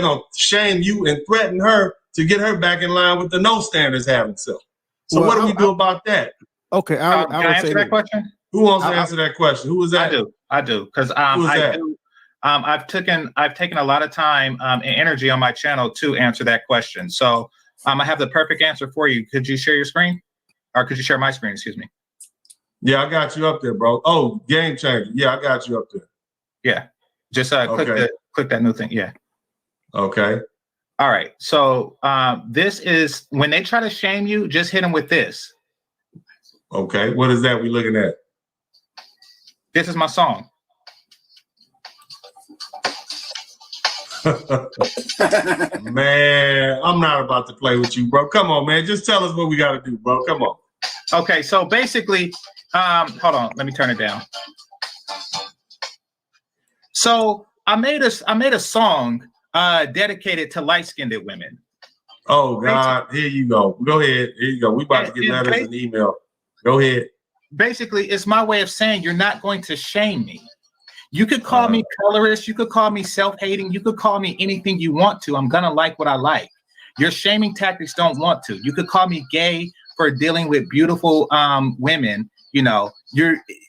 gonna shame you and threaten her to get her back in line with the no standards having self. So what do we do about that? Okay, can I answer that question? Who wants to answer that question? Who was that? I do, because I've taken a lot of time and energy on my channel to answer that question. So I have the perfect answer for you. Could you share your screen, or could you share my screen? Excuse me. Yeah, I got you up there, bro. Oh, game changer. Yeah, I got you up there. Yeah, just click that new thing. Yeah. Okay. All right. So this is when they try to shame you. Just hit them with this. Okay. What is that we looking at? This is my song. Man, I'm not about to play with you, bro. Come on, man. Just tell us what we got to do, bro. Come on. Okay. So basically, hold on. Let me turn it down. So I made a song dedicated to light-skinned women. Oh God, here you go. Go ahead. Here you go. We about to get letters and email. Go ahead. Basically, it's my way of saying you're not going to shame me. You could call me colorist. You could call me self-hating. You could call me anything you want to. I'm gonna like what I like. Your shaming tactics don't want to. You could call me gay for dealing with beautiful women. You know,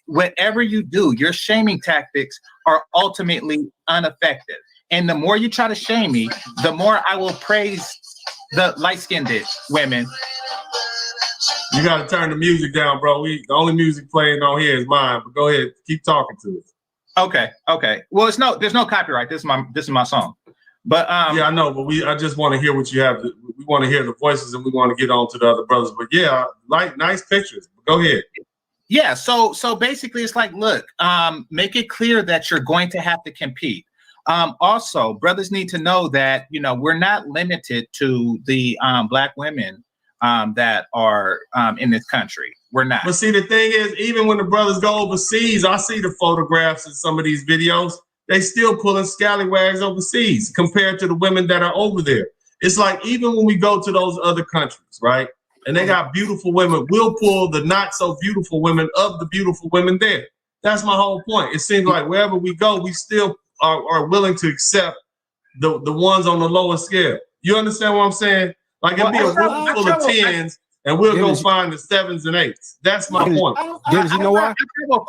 whatever you do, your shaming tactics are ultimately ineffective. And the more you try to shame me, the more I will praise the light-skinned women. You got to turn the music down, bro. The only music playing on here is mine. But go ahead, keep talking to us. Okay. Well, there's no copyright. This is my song. But yeah, I know. But I just want to hear what you have. We want to hear the voices, and we want to get on to the other brothers. But yeah, nice pictures. Go ahead. Yeah. So basically, it's like, look, make it clear that you're going to have to compete. Also, brothers need to know that, you know, we're not limited to the black women that are in this country. We're not. But see, the thing is, even when the brothers go overseas, I see the photographs in some of these videos, they still pulling scallywags overseas compared to the women that are over there. It's like, even when we go to those other countries, right? And they got beautiful women, we'll pull the not so beautiful women of the beautiful women there. That's my whole point. It seems like wherever we go, we still are willing to accept the ones on the lower scale. You understand what I'm saying? Like, it'd be a room full of 10s, and we'll go find the 7s and 8s. That's my point. Dennis, you know why?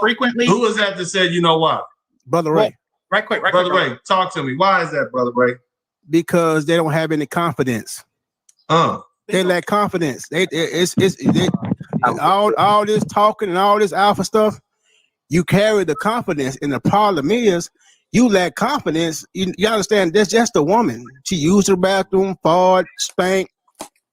Frequently. Who is that said, you know why? Brother Ray. Right quick. Brother Ray, talk to me. Why is that, Brother Ray? Because they don't have any confidence. They lack confidence. All this talking and all this alpha stuff, you carry the confidence, and the problem is you lack confidence. You understand? That's just a woman. She used her bathroom, fart, spank,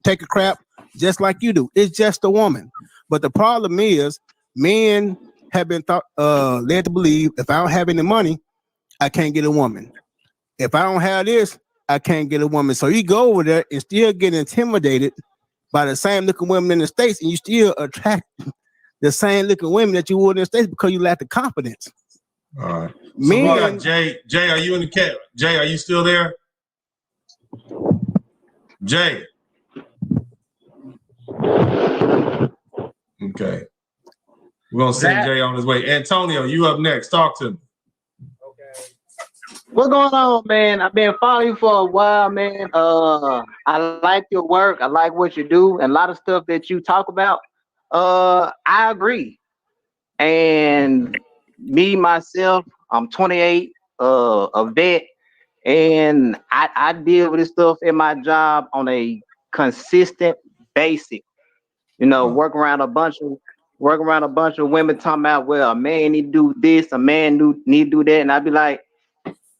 take a crap, just like you do. It's just a woman. But the problem is, men have been led to believe, if I don't have any money, I can't get a woman. If I don't have this, I can't get a woman. So you go over there and still get intimidated by the same looking women in the States, and you still attract the same looking women that you would in the States because you lack the confidence. All right. So Jay, are you in the cat? Jay, are you still there? Jay. Okay. We're gonna send Jay on his way. Antonio, you up next. Talk to me. What's going on, man? I've been following you for a while, man. I like your work. I like what you do, and a lot of stuff that you talk about. I agree. And me, myself, I'm 28, a vet, and I deal with this stuff in my job on a consistent basis. You know, work around a bunch of women talking about, well, a man need to do this, a man need to do that, and I'd be like,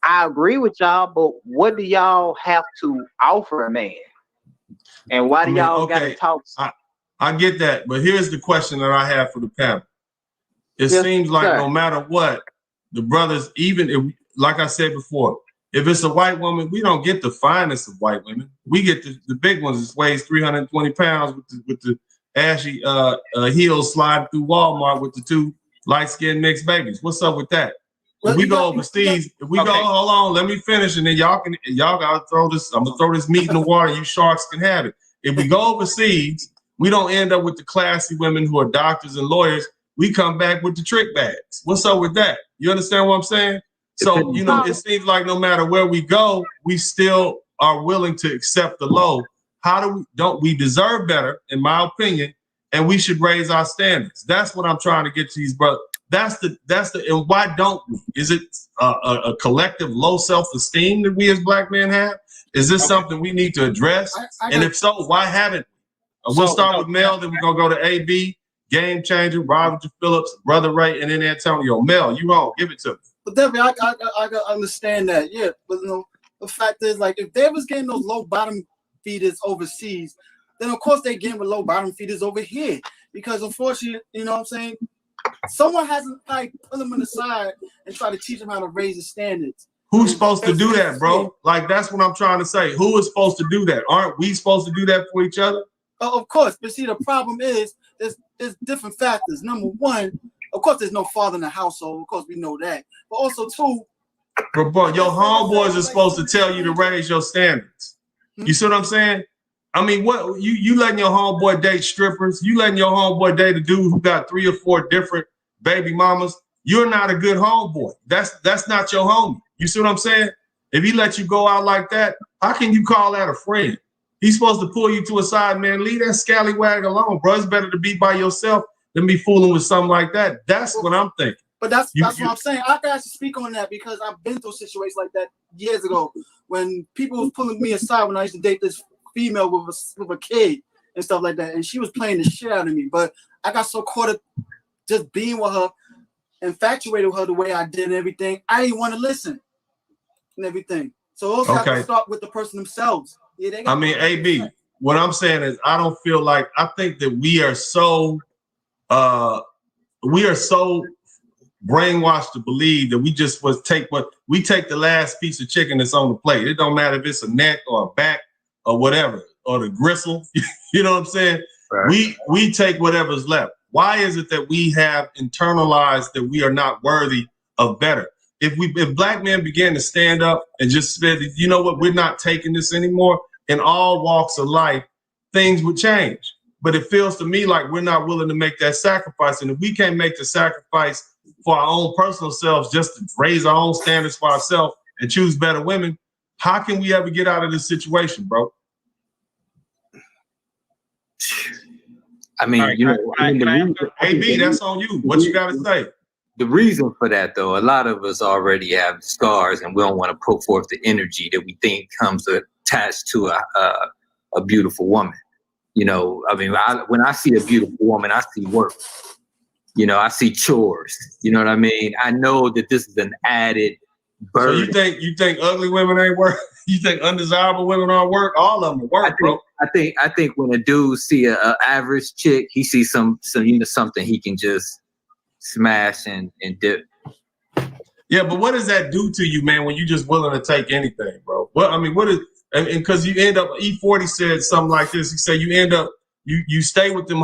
I agree with y'all, but what do y'all have to offer a man? And why do y'all got to talk? I get that, but here's the question that I have for the panel. It seems like no matter what, the brothers, even if, like I said before, If it's a white woman, we don't get the finest of white women. We get the big ones that weighs 320 pounds with the ashy heels sliding through Walmart with the 2 light-skinned mixed babies. What's up with that? If we go overseas, if we go, hold on, let me finish, and then y'all gotta throw this. I'm gonna throw this meat in the water. You sharks can have it. If we go overseas, we don't end up with the classy women who are doctors and lawyers. We come back with the trick bags. What's up with that? You understand what I'm saying? So, you know, it seems like no matter where we go, we still are willing to accept the low. Don't we deserve better, in my opinion, and we should raise our standards. That's what I'm trying to get to these brothers. And why don't we? Is it a collective low self-esteem that we as black men have? Is this something we need to address? And if so, why haven't we? We'll start with Mel, then we're going to go to AB, Game Changer, Roger Phillips, Brother Ray, and then Antonio. Mel, you wrong. Give it to me. But definitely, I understand that. Yeah, but you know, the fact is, like, if they was getting those low bottom feeders overseas, then of course they getting with low bottom feeders over here. Because unfortunately, you know what I'm saying, someone hasn't like put them on the side and try to teach them how to raise the standards. Who's supposed to do that, bro? Like, that's what I'm trying to say. Who is supposed to do that? Aren't we supposed to do that for each other? Oh, of course, but see, the problem is there's different factors. Number one, of course, there's no father in the household. Of course, we know that. But also, two, bro, your homeboys are supposed to tell you to raise your standards. You see what I'm saying? I mean, what you letting your homeboy date strippers? You letting your homeboy date a dude who got 3 or 4 different baby mamas? You're not a good homeboy. That's not your homie. You see what I'm saying? If he let you go out like that, how can you call that a friend? He's supposed to pull you to a side, man. Leave that scallywag alone, bro. It's better to be by yourself than be fooling with something like that. That's what I'm thinking. But that's what I'm saying. I can actually speak on that because I've been through situations like that years ago when people was pulling me aside when I used to date this female with a kid and stuff like that, and she was playing the shit out of me. But I got so caught up just being with her, infatuated with her the way I did and everything. I didn't want to listen and everything. So also have to start with the person themselves. Yeah, I mean, AB, what I'm saying is I don't feel like, I think that we are so brainwashed to believe that we just take the last piece of chicken that's on the plate. It don't matter if it's a neck or a back or whatever, or the gristle. You know what I'm saying? Right. We take whatever's left. Why is it that we have internalized that we are not worthy of better? If black men began to stand up and just said, you know what, we're not taking this anymore, in all walks of life, things would change. But it feels to me like we're not willing to make that sacrifice. And if we can't make the sacrifice for our own personal selves, just to raise our own standards for ourselves and choose better women, how can we ever get out of this situation, bro? I mean, right, you know, AB, that's on you. What you got to say? The reason for that, though, a lot of us already have scars, and we don't want to put forth the energy that we think comes attached to a beautiful woman. You know, I mean, when I see a beautiful woman, I see work. You know, I see chores. You know what I mean? I know that this is an added burden. So you think ugly women ain't work? You think undesirable women aren't work? All of them work, bro. I think when a dude see a average chick, he sees some something he can just smash and dip. Yeah, but what does that do to you, man, when you just willing to take anything, bro? Well, I mean, what is, and because you end up, E40 said something like this. He said you end up, you stay with them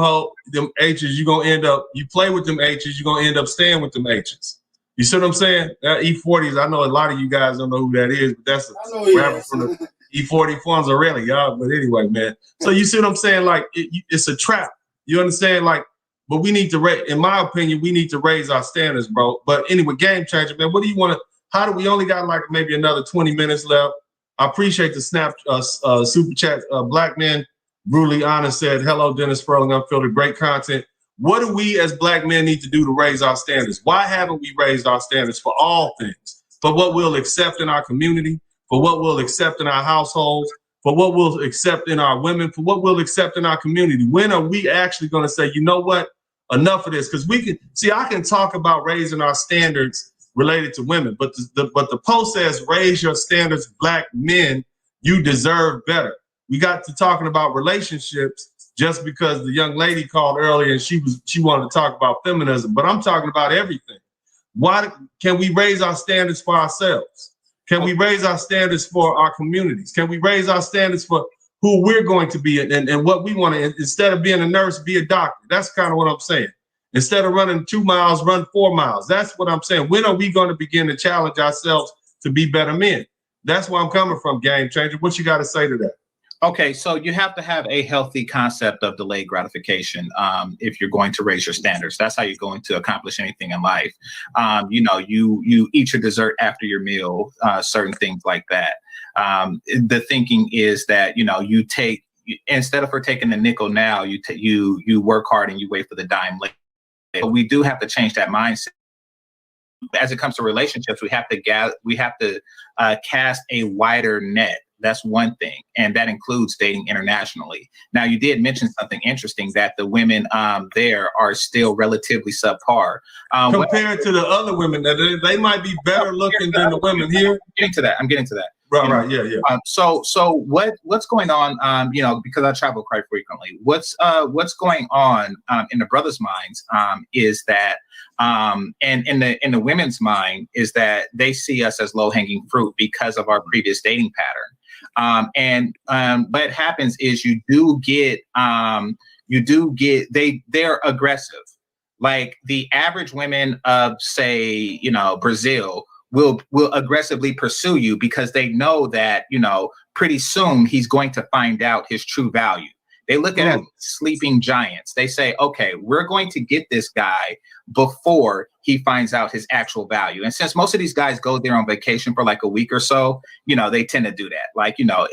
H's, you're going to end up, you play with them H's, you're going to end up staying with them H's. You see what I'm saying? E40s, I know a lot of you guys don't know who that is, but that's a rapper from the E40 forms already, y'all. But anyway, man. So you see what I'm saying? Like, it's a trap. You understand? Like, but we need to in my opinion, we need to raise our standards, bro. But anyway, Game Changer, man, what do you want to, we only got like maybe another 20 minutes left. I appreciate the super chat. Black Men Brutally Honest said, hello, Dennis Sperling, Unfiltered, great content. What do we as black men need to do to raise our standards? Why haven't we raised our standards for all things? For what we'll accept in our community, for what we'll accept in our households, for what we'll accept in our women, for what we'll accept in our community? When are we actually going to say, you know what, enough of this? Because I can talk about raising our standards related to women, but the post says, raise your standards, black men, you deserve better. We got to talking about relationships just because the young lady called earlier and she wanted to talk about feminism, but I'm talking about everything. Why can we raise our standards for ourselves? Can we raise our standards for our communities? Can we raise our standards for who we're going to be and what we want to, instead of being a nurse, be a doctor? That's kind of what I'm saying. Instead of running 2 miles, run 4 miles. That's what I'm saying. When are we going to begin to challenge ourselves to be better men? That's where I'm coming from, Game Changer. What you got to say to that? Okay, so you have to have a healthy concept of delayed gratification if you're going to raise your standards. That's how you're going to accomplish anything in life. You eat your dessert after your meal, certain things like that. The thinking is that you take, instead of taking the nickel now, you work hard and you wait for the dime later. But we do have to change that mindset. As it comes to relationships, we have to cast a wider net. That's one thing, and that includes dating internationally. Now, you did mention something interesting, that the women there are still relatively subpar. Compared to the other women, that they might be better looking than the women here. I'm getting to that. Right, yeah. So what's going on? Because I travel quite frequently. What's going on in the brothers' minds is that, and in the women's mind is that they see us as low-hanging fruit because of our previous dating pattern. What happens is you do get they're aggressive. Like the average women of, say, Brazil will aggressively pursue you because they know that, pretty soon he's going to find out his true value. They look at us sleeping giants. They say, okay, we're going to get this guy before he finds out his actual value. And since most of these guys go there on vacation for like a week or so, they tend to do that.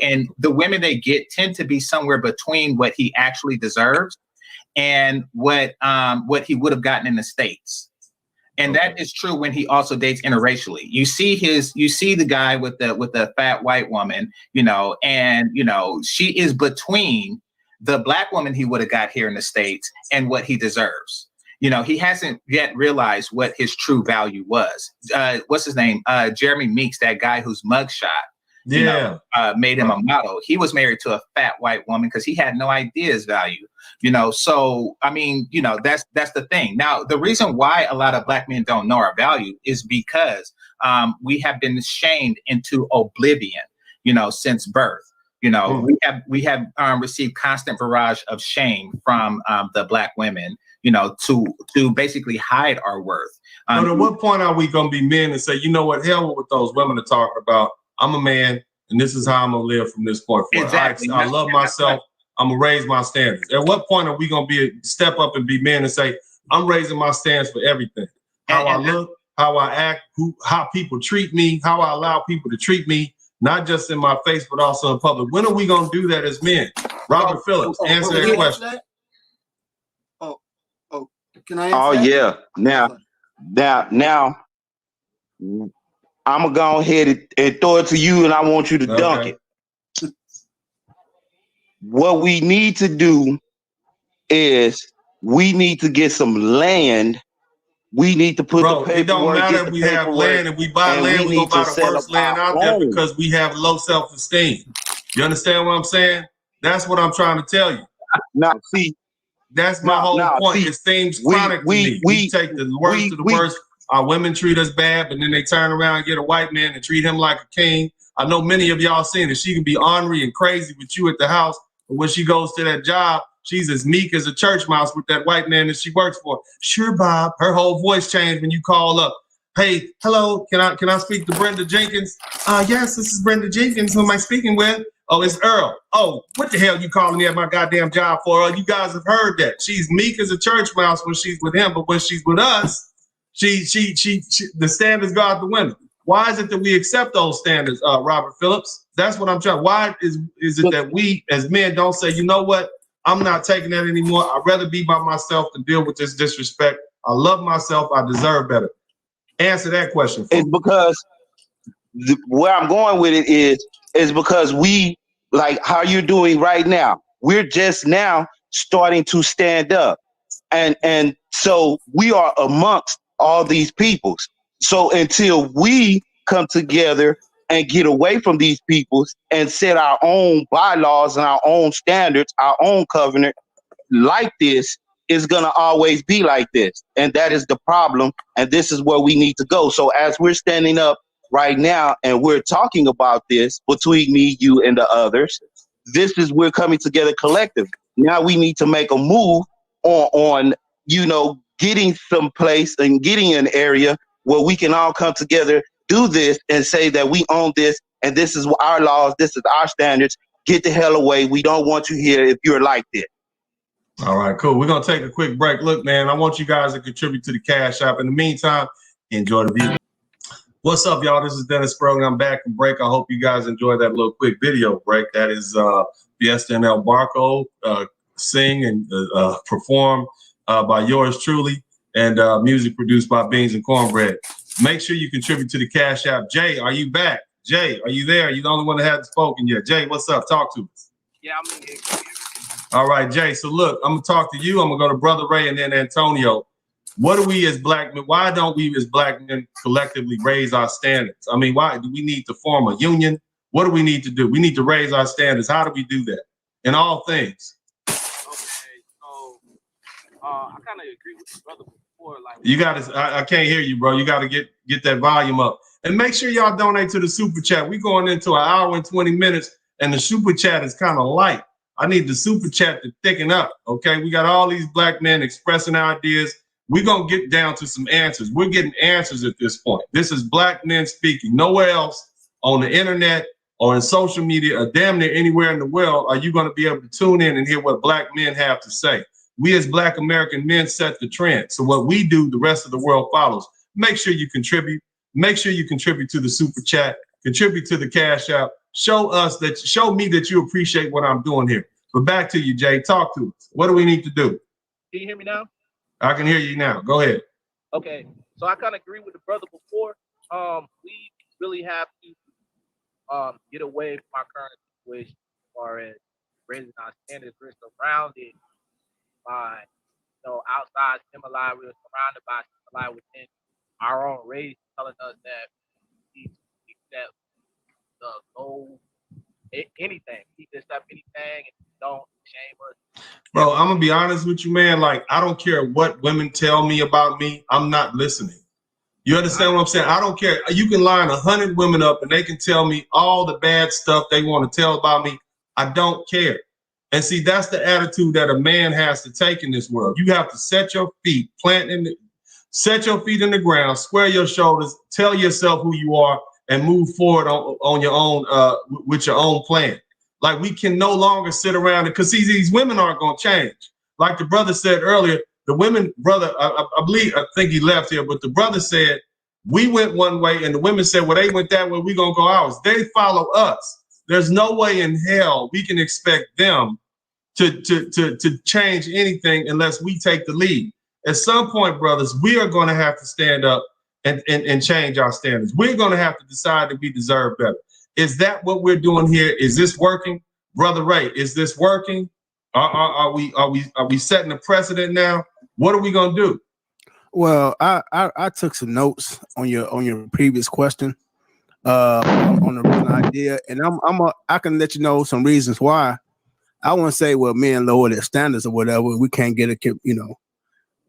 And the women they get tend to be somewhere between what he actually deserves and what he would have gotten in the States. And that is true when he also dates interracially. You see the guy with the fat white woman, and she is between the black woman he would have got here in the States and what he deserves. He hasn't yet realized what his true value was. What's his name? Jeremy Meeks, that guy whose mugshot made him a model. He was married to a fat white woman because he had no idea his value. So I mean, that's the thing. Now, the reason why a lot of black men don't know our value is because we have been shamed into oblivion, since birth. We have received constant barrage of shame from the black women, to basically hide our worth. But at what point are we going to be men and say, you know what, hell with what those women are talking about? I'm a man, and this is how I'm going to live from this point forward. Exactly. I love myself. I'm going to raise my standards. At what point are we going to step up and be men and say, I'm raising my standards for everything? How I look, how I act, how people treat me, how I allow people to treat me, not just in my face, but also in public. When are we going to do that as men? Robert Phillips, answer that question. Can I answer that? Yeah. Now, I'm going to go ahead and throw it to you, and I want you to dunk it. What we need to do is we need to get some land. We need to put the paperwork. It don't matter if we have land. If we buy land, we're going to buy the first land out there because we have low self-esteem. You understand what I'm saying? That's what I'm trying to tell you. Now, see, that's my whole point. It seems chronic to me. We take the worst of the worst. Our women treat us bad, but then they turn around and get a white man and treat him like a king. I know many of y'all seen it. She can be ornery and crazy with you at the house, but when she goes to that job, she's as meek as a church mouse with that white man that she works for. Sure, Bob. Her whole voice changed when you call up. Hey, hello, can I speak to Brenda Jenkins? Yes, this is Brenda Jenkins. Who am I speaking with? Oh, it's Earl. Oh, what the hell you calling me at my goddamn job for? You guys have heard that. She's meek as a church mouse when she's with him, but when she's with us, she the standards go out the window. Why is it that we accept those standards, Robert Phillips? That's what I'm trying. Why is it that we as men don't say, you know what? I'm not taking that anymore. I'd rather be by myself than deal with this disrespect. I love myself. I deserve better. Answer that question. It's because where I'm going with it is because we, like how you're doing right now, we're just now starting to stand up. And so we are amongst all these peoples. So until we come together and get away from these peoples and set our own bylaws and our own standards, our own covenant like this, is going to always be like this. And that is the problem. And this is where we need to go. So as we're standing up right now, and we're talking about this between me, you, and the others. We're coming together collective. Now we need to make a move on getting some place and getting an area where we can all come together, do this, and say that we own this, and this is our laws, this is our standards. Get the hell away. We don't want you here if you're like this. All right, cool. We're going to take a quick break. Look, man, I want you guys to contribute to the Cash App. In the meantime, enjoy the view. What's up, y'all? This is Dennis Sperling. I'm back from break. I hope you guys enjoyed that little quick video break. That is Fiesta and El Barco sing and perform by yours truly, and music produced by Beans and Cornbread. Make sure you contribute to the Cash App. Jay, are you back? Jay, are you there? You're the only one that hasn't spoken yet. Jay, what's up? Talk to us. Yeah, I'm here. All right, Jay. So look, I'm gonna talk to you. I'm gonna go to Brother Ray and then Antonio. What do we as black men? Why don't we as black men collectively raise our standards? I mean, why do we need to form a union? What do we need to do? We need to raise our standards. How do we do that? In all things. Okay, so I kind of agree with your brother before. Like, You got to. I can't hear you, bro. You got to get that volume up. And make sure y'all donate to the super chat. We're going into an hour and 20 minutes, and the super chat is kind of light. I need the super chat to thicken up. Okay, we got all these black men expressing ideas. We're gonna get down to some answers. We're getting answers at this point. This is black men speaking. Nowhere else on the internet or in social media or damn near anywhere in the world are you gonna be able to tune in and hear what black men have to say. We as black American men set the trend. So what we do, the rest of the world follows. Make sure you contribute. Make sure you contribute to the super chat. Contribute to the Cash App. Show me that you appreciate what I'm doing here. But back to you, Jay. Talk to us. What do we need to do? Can you hear me now? I can hear you now. Go ahead. Okay, so I kind of agree with the brother before. We really have to get away from our current situation as far as raising our standards. We're surrounded by, outside stimuli. We're surrounded by stimuli within our own race, telling us that we need to accept the goal, anything. We need to accept anything and don't shame us. Bro, I'm gonna be honest with you, man. Like, I don't care what women tell me about me. I'm not listening. You understand what I'm saying? I don't care. You can line 100 women up and they can tell me all the bad stuff they want to tell about me. I don't care. And see, that's the attitude that a man has to take in this world. You have to set your feet, set your feet in the ground, square your shoulders, tell yourself who you are, and move forward on your own with your own plan. Like, we can no longer sit around because see, these women aren't going to change. Like the brother said earlier, the women, brother, I think he left here, but the brother said, we went one way and the women said, well, they went that way, we're going to go ours. They follow us. There's no way in hell we can expect them to change anything unless we take the lead. At some point, brothers, we are going to have to stand up and change our standards. We're going to have to decide that we deserve better. Is that what we're doing here? Is this working? Brother Ray, is this working? Are we setting a precedent now? What are we going to do? Well, I took some notes on your previous question on the idea, and I can let you know some reasons why. I wouldn't say, well, men lower their standards or whatever. We can't get it,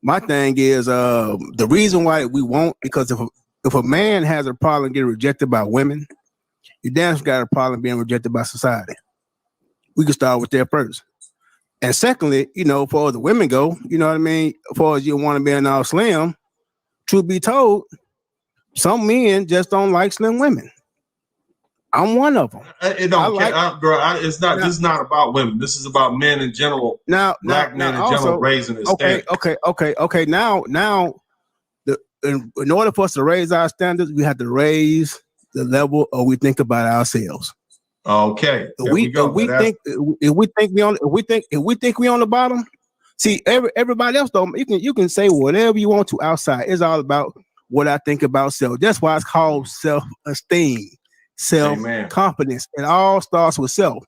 My thing is the reason why we won't, because if a man has a problem getting rejected by women, you damn sure got a problem being rejected by society. We can start with that first. And secondly, for the women go, you know what I mean? As far as you want to be an all slim, truth be told, some men just don't like slim women. I'm one of them. It don't it's not. This is not about women. This is about men in general. Black men in general raising their standards. Okay. Now, in order for us to raise our standards, we have to raise the level of we think about ourselves. Okay. If we think we on the bottom, see everybody else though. You can say whatever you want to outside. It's all about what I think about self. That's why it's called self-esteem, self-confidence. It all starts with self.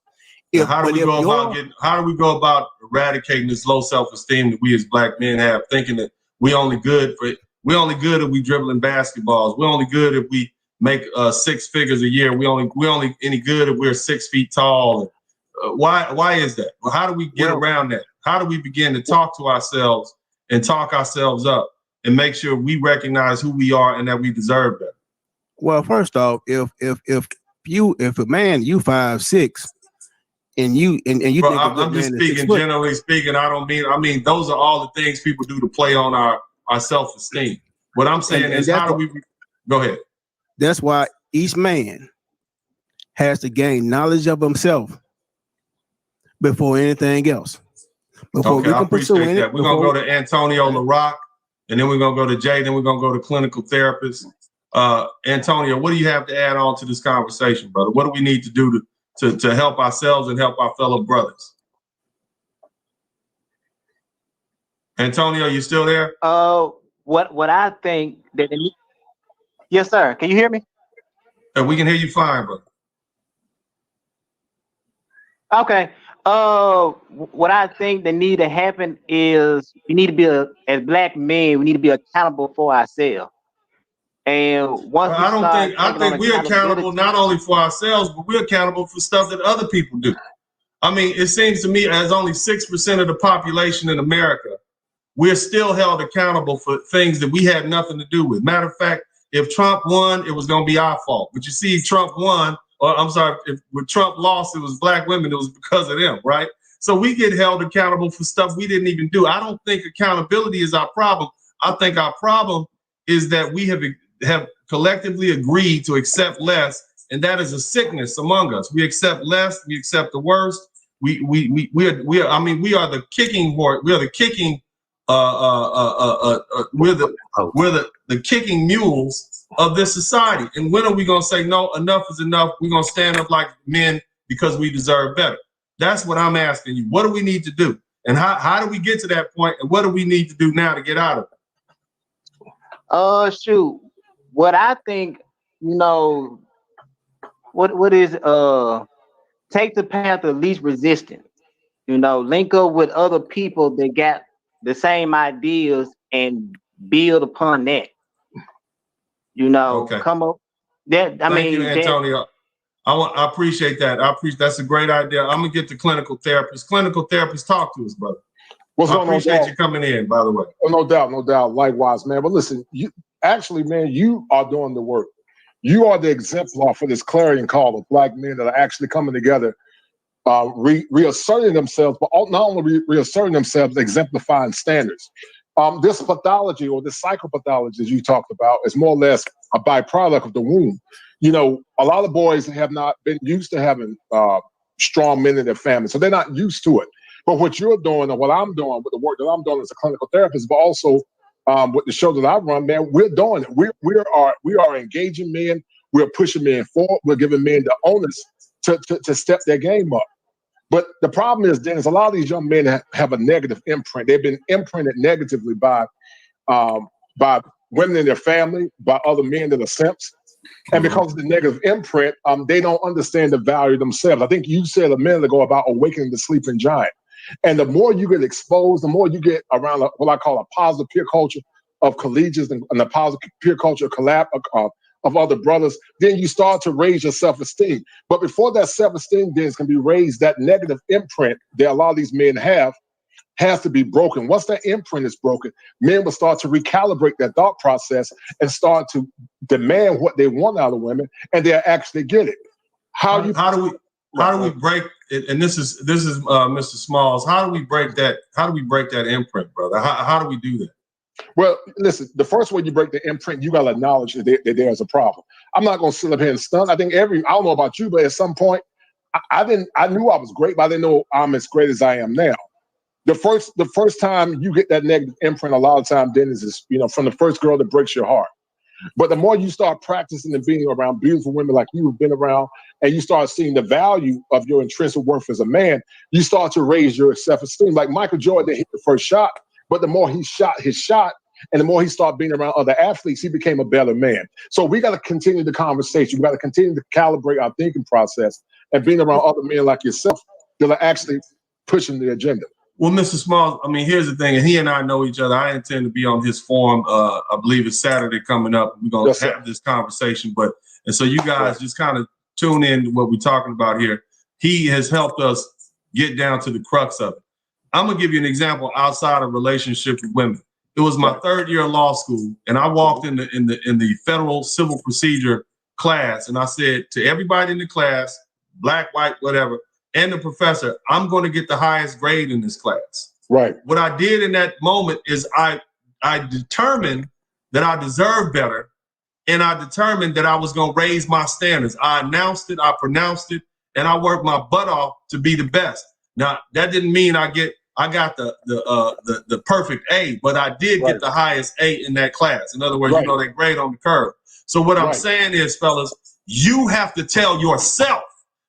How do we go about eradicating this low self-esteem that we as black men have, thinking that we only good if we dribbling basketballs. We're only good if we make 6 figures a year. We only any good if we're 6 feet tall. Why is that? Well, how do we get around that? How do we begin to talk to ourselves and talk ourselves up and make sure we recognize who we are and that we deserve better? Well, first off, if a man you 5'6", and you Bro, think I'm just speaking generally speaking. I mean those are all the things people do to play on our self-esteem. What I'm saying is, how do we go ahead? That's why each man has to gain knowledge of himself before anything else. Before we I can pursue appreciate that. We're gonna go to Antonio LaRock, and then we're gonna go to Jay, then we're gonna go to clinical therapist. Antonio, what do you have to add on to this conversation, brother? What do we need to do to help ourselves and help our fellow brothers? Antonio, you still there? What I think that yes, sir. Can you hear me? We can hear you fine, brother. Okay. What I think that need to happen is we need to be as black men, we need to be accountable for ourselves. And once I think we're accountable not only for ourselves, but we're accountable for stuff that other people do. I mean, it seems to me as only 6% of the population in America, we're still held accountable for things that we had nothing to do with. Matter of fact, if Trump won, it was going to be our fault. But you see, Trump won, or I'm sorry, when Trump lost, it was black women, it was because of them, right? So we get held accountable for stuff we didn't even do. I don't think accountability is our problem. I think our problem is that we have collectively agreed to accept less, and that is a sickness among us. We accept less, we accept the worst. We are I mean, we are the kicking horse, we are the kicking we're the kicking mules of this society. And when are we gonna say no, enough is enough? We're gonna stand up like men because we deserve better. That's what I'm asking you. What do we need to do? And how do we get to that point? And what do we need to do now to get out of it? Shoot. What I think, what is take the path of least resistance. Link up with other people that got the same ideas and build upon that. Okay. Come up. Thank you, Antonio. I appreciate that. That's a great idea. I'm gonna get the clinical therapist. Clinical therapist, talk to us, brother. What's I going on, appreciate dog? you coming in, by the way. Oh, no doubt. Likewise, man. But listen, you actually, man, you are doing the work. You are the exemplar for this clarion call of black men that are actually coming together, reasserting themselves, but not only reasserting themselves, exemplifying standards. This pathology or this psychopathology, as you talked about, is more or less a byproduct of the womb. A lot of boys have not been used to having strong men in their family, so they're not used to it. But what you're doing and what I'm doing with the work that I'm doing as a clinical therapist, but also with the show that I run, man, we're doing it. We are engaging men. We're pushing men forward. We're giving men the onus to step their game up. But the problem is, Dennis, a lot of these young men have a negative imprint. They've been imprinted negatively by women in their family, by other men that are simps. And because of the negative imprint, they don't understand the value themselves. I think you said a minute ago about awakening the sleeping giant. And the more you get exposed, the more you get around what I call a positive peer culture of collegians and a positive peer culture of other brothers, then you start to raise your self-esteem. But before that self-esteem then can be raised, that negative imprint that a lot of these men have has to be broken. Once that imprint is broken, men will start to recalibrate their thought process and start to demand what they want out of women, and they'll actually get it. How do we break it? And this is Mr. Smalls. How do we break that? How do we break that imprint, brother? How do we do that? Well, listen, the first way you break the imprint, you got to acknowledge that there's a problem. I'm not going to sit up here and stunt. I think I don't know about you, but at some point, I knew I was great, but I didn't know I'm as great as I am now. The first time you get that negative imprint, a lot of time, Dennis, is from the first girl that breaks your heart. But the more you start practicing and being around beautiful women like you've been around, and you start seeing the value of your intrinsic worth as a man, you start to raise your self-esteem. Like Michael Jordan hit the first shot, but the more he shot his shot, and the more he started being around other athletes, he became a better man. So we got to continue the conversation. We got to continue to calibrate our thinking process and being around other men like yourself that are actually pushing the agenda. Well, Mr. Smalls, I mean, here's the thing, and he and I know each other. I intend to be on his forum. I believe it's Saturday coming up. We're going to have this conversation. And so you guys just kind of tune in to what we're talking about here. He has helped us get down to the crux of it. I'm going to give you an example outside of relationship with women. It was my third year of law school, and I walked in the federal civil procedure class, and I said to everybody in the class, black, white, whatever, and the professor, I'm going to get the highest grade in this class. Right. What I did in that moment is I determined that I deserved better, and I determined that I was going to raise my standards. I announced it, I pronounced it, and I worked my butt off to be the best. Now, that didn't mean I got the perfect A, but I did get the highest A in that class. In other words, you know, that grade on the curve. So what I'm saying is, fellas, you have to tell yourself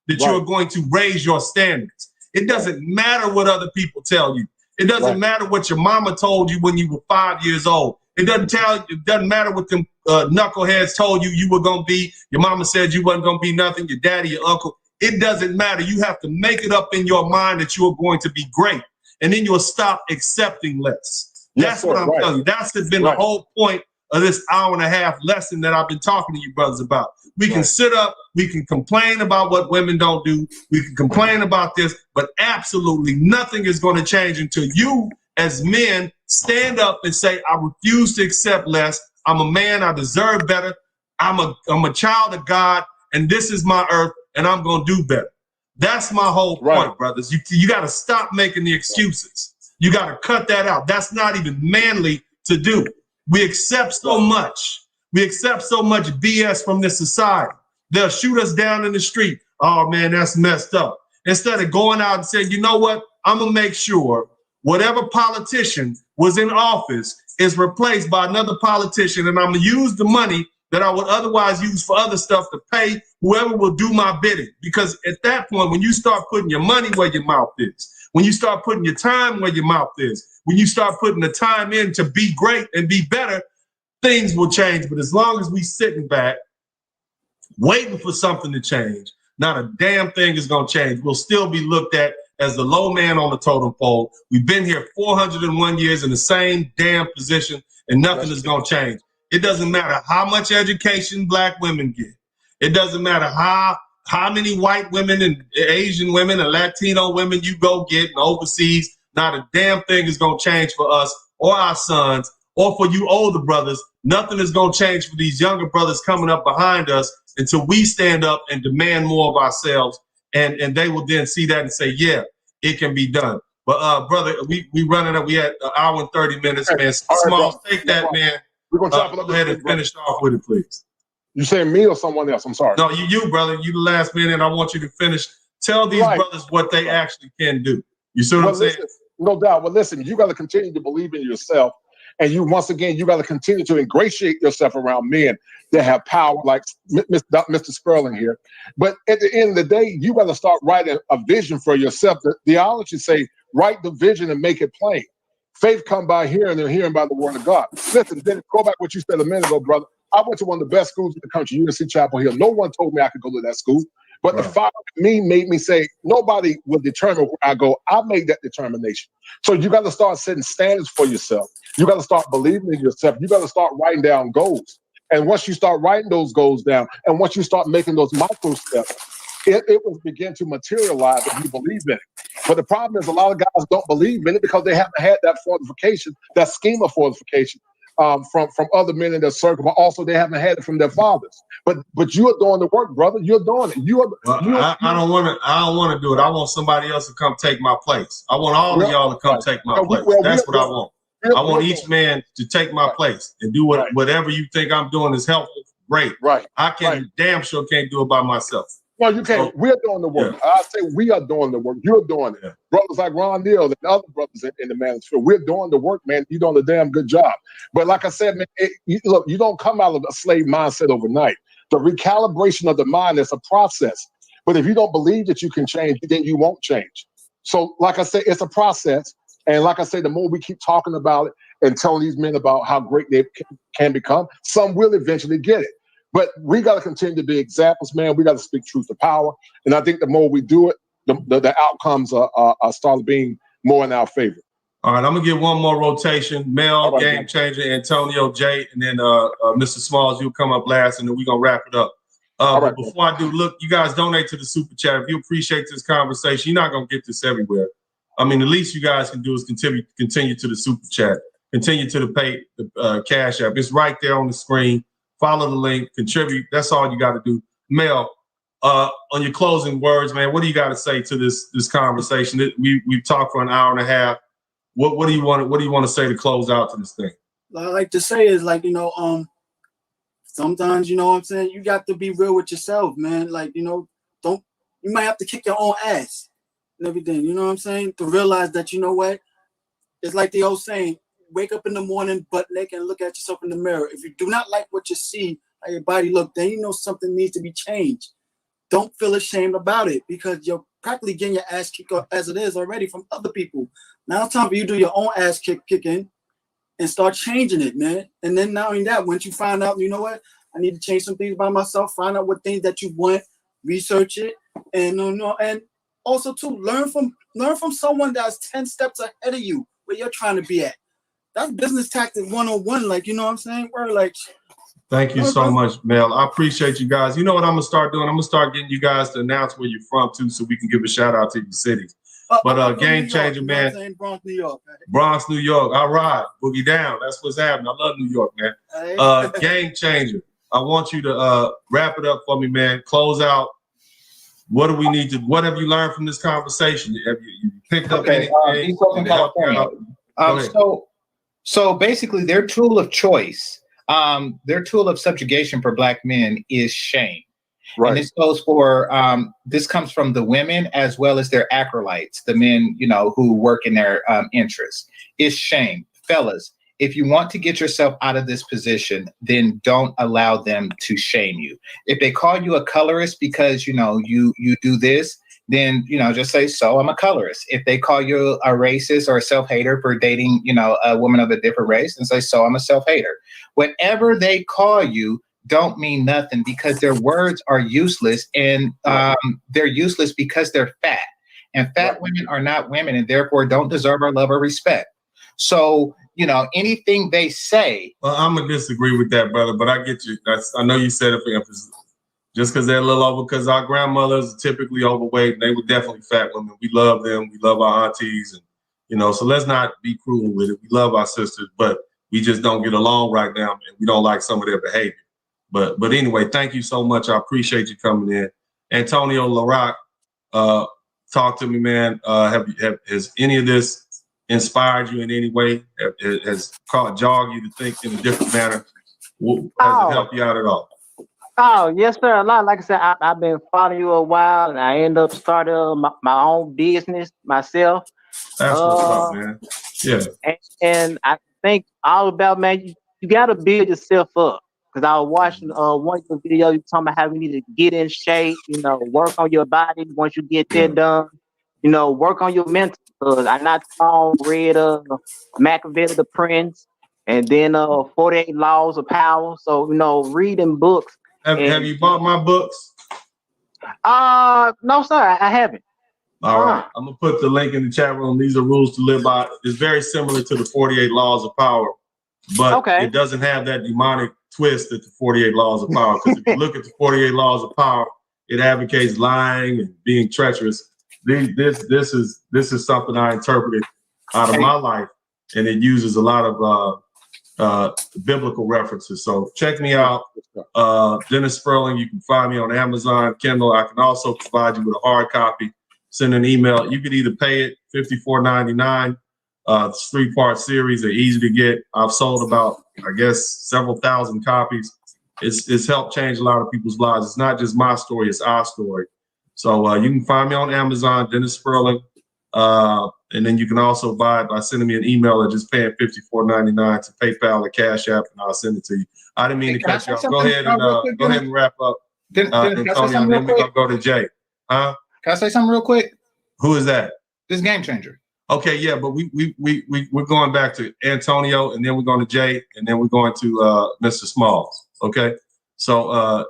that you're going to raise your standards. It doesn't matter what other people tell you. It doesn't matter what your mama told you when you were 5 years old. It doesn't matter what them knuckleheads told you were gonna be. Your mama said you wasn't gonna be nothing. Your daddy, your uncle. It doesn't matter. You have to make it up in your mind that you are going to be great, and then you'll stop accepting less. That's what I'm telling you. That's been the whole point of this hour and a half lesson that I've been talking to you brothers about. We can sit up, we can complain about what women don't do, we can complain about this, but absolutely nothing is going to change until you as men stand up and say, I refuse to accept less. I'm a man, I deserve better. I'm a child of God, and this is my earth, and I'm going to do better. That's my whole point, brothers. You got to stop making the excuses. You got to cut that out. That's not even manly to do. We accept so much. We accept so much BS from this society. They'll shoot us down in the street. Oh, man, that's messed up. Instead of going out and saying, you know what? I'm going to make sure whatever politician was in office is replaced by another politician, and I'm going to use the money that I would otherwise use for other stuff to pay whoever will do my bidding. Because at that point, when you start putting your money where your mouth is, when you start putting your time where your mouth is, when you start putting the time in to be great and be better, things will change. But as long as we sitting back, waiting for something to change, not a damn thing is going to change. We'll still be looked at as the low man on the totem pole. We've been here 401 years in the same damn position, and nothing is going to change. It doesn't matter how much education black women get. It doesn't matter how many white women and Asian women and Latino women you go get and overseas. Not a damn thing is going to change for us or our sons or for you older brothers. Nothing is going to change for these younger brothers coming up behind us until we stand up and demand more of ourselves. And they will then see that and say, yeah, it can be done. But brother, we running up. We had an hour and 30 minutes, man. Smalls, take that, man. We're going to chop it up. Go ahead and finish off with it, please. You saying me or someone else? I'm sorry. No, you, brother. You the last minute. I want you to finish. Tell these brothers what they actually can do. You see what I'm saying? No doubt. Well, listen, you got to continue to believe in yourself. And you, once again, you got to continue to ingratiate yourself around men that have power, like Mr. Sperling here. But at the end of the day, you got to start writing a vision for yourself. The theology say, write the vision and make it plain. Faith come by hearing and hearing by the word of God. Listen, then go back what you said a minute ago, brother. I went to one of the best schools in the country, UNC Chapel Hill. No one told me I could go to that school. But the fire in me made me say, nobody will determine where I go. I made that determination. So you got to start setting standards for yourself. You got to start believing in yourself. You got to start writing down goals. And once you start writing those goals down, and once you start making those micro steps, it will begin to materialize if you believe in it. But the problem is a lot of guys don't believe in it because they haven't had that fortification, that schema fortification from other men in their circle, but also they haven't had it from their fathers. But you're doing the work, brother. You're doing it. I don't want to do it. I want somebody else to come take my place. I want all of y'all to come take my place. That's what I want. I want each man to take my place and do whatever you think I'm doing is helpful. Great. Right. I damn sure can't do it by myself. No, you can't. So, we're doing the work. Yeah. I say we are doing the work. You're doing it. Yeah. Brothers like Ron Neal and other brothers in the manosphere, we're doing the work, man. You're doing a damn good job. But like I said, man, look, you don't come out of a slave mindset overnight. The recalibration of the mind is a process. But if you don't believe that you can change, then you won't change. So like I said, it's a process. And like I say, the more we keep talking about it and telling these men about how great they can become, some will eventually get it. But we got to continue to be examples, man. We got to speak truth to power. And I think the more we do it, the outcomes are start being more in our favor. All right, I'm going to get one more rotation. Mel, Game Changer, Antonio, Jay, and then Mr. Smalls, you'll come up last, and then we're going to wrap it up. But before I do, look, you guys donate to the Super Chat. If you appreciate this conversation, you're not going to get this everywhere. I mean, the least you guys can do is continue to the Super Chat. Continue to the Cash App. It's right there on the screen. follow the link, contribute. That's all you got to do. Mel, on your closing words, man, what do you got to say to this conversation? We've talked for an hour and a half. What do you want to say to close out to this thing? What I like to say is, like, sometimes, you know what I'm saying, you got to be real with yourself, man. Like, you might have to kick your own ass and everything, you know what I'm saying? To realize that, you know what? It's like the old saying, wake up in the morning butt naked and look at yourself in the mirror. If you do not like what you see, how your body look, then you know something needs to be changed. Don't feel ashamed about it, because you're practically getting your ass kicked as it is already from other people. Now it's time for you to do your own ass kicking and start changing it, man. And then not only that, once you find out, you know what, I need to change some things by myself, find out what things that you want, research it, and and also too, learn from someone that's 10 steps ahead of you where you're trying to be at. That's business tactic 101, like, you know what I'm saying? We're like, thank you so much, Mel. I appreciate you guys. You know what I'm gonna start doing? I'm gonna start getting you guys to announce where you're from too, so we can give a shout out to your cities. But Game Changer, man. You know Bronx, New York. Right? Bronx, New York. All right, boogie down. That's what's happening. I love New York, man. Game Changer. I want you to wrap it up for me, man. Close out. What do we need to? What have you learned from this conversation? Have you picked up anything? From California. So basically, their tool of choice, their tool of subjugation for Black men is shame. Right. And this goes for this comes from the women as well as their acolytes, the men, who work in their interests. Is shame. Fellas, if you want to get yourself out of this position, then don't allow them to shame you. If they call you a colorist because you do this, then just say, so I'm a colorist. If they call you a racist or a self-hater for dating a woman of a different race, then say, so I'm a self-hater. Whatever they call you don't mean nothing, because their words are useless, and they're useless because they're fat, and fat women are not women, and therefore don't deserve our love or respect. So anything they say. Well, I'm gonna disagree with that, brother, but I get you. I know you said it for emphasis. Just because they're a little over, because our grandmothers are typically overweight, and they were definitely fat women. We love them. We love our aunties, and so let's not be cruel with it. We love our sisters, but we just don't get along right now, and we don't like some of their behavior. But anyway, thank you so much. I appreciate you coming in. Antonio LaRock, talk to me, man. Has any of this inspired you in any way? Has jogged you to think in a different manner? Has it helped you out at all? Oh, yes, sir. A lot. Like I said, I've been following you a while, and I end up starting my own business myself. That's what's up, man. Yeah. And I think all about, man, you got to build yourself up. Because I was watching one of the videos, you talking about how we need to get in shape, work on your body. Once you get that done, work on your mental. I not read Machiavelli the Prince, and then 48 Laws of Power. So, reading books. Have you bought my books? No, sir, I haven't. All right. I'm going to put the link in the chat room. These are rules to live by. It's very similar to the 48 Laws of Power, but it doesn't have that demonic twist that the 48 Laws of Power. Because if you look at the 48 Laws of Power, it advocates lying and being treacherous. This is something I interpreted out of my life, and it uses a lot of biblical references. So check me out, Denise Sperling. You can find me on Amazon, Kindle. I can also provide you with a hard copy. Send an email. You could either pay it $54.99. It's a 3-part series. They're easy to get. I've sold about, I guess, several thousand copies. It's helped change a lot of people's lives. It's not just my story, it's our story. So you can find me on Amazon, Denise Sperling. And then you can also buy it by sending me an email or just paying $54.99 to PayPal or Cash App, and I'll send it to you. I didn't mean to cut you off. Go ahead and wrap up. Antonio, and then we're going to go to Jay. Huh? Can I say something real quick? Who is that? This Game Changer. Okay, yeah, but we're going back to Antonio, and then we're going to Jay, and then we're going to Mr. Smalls. Okay, so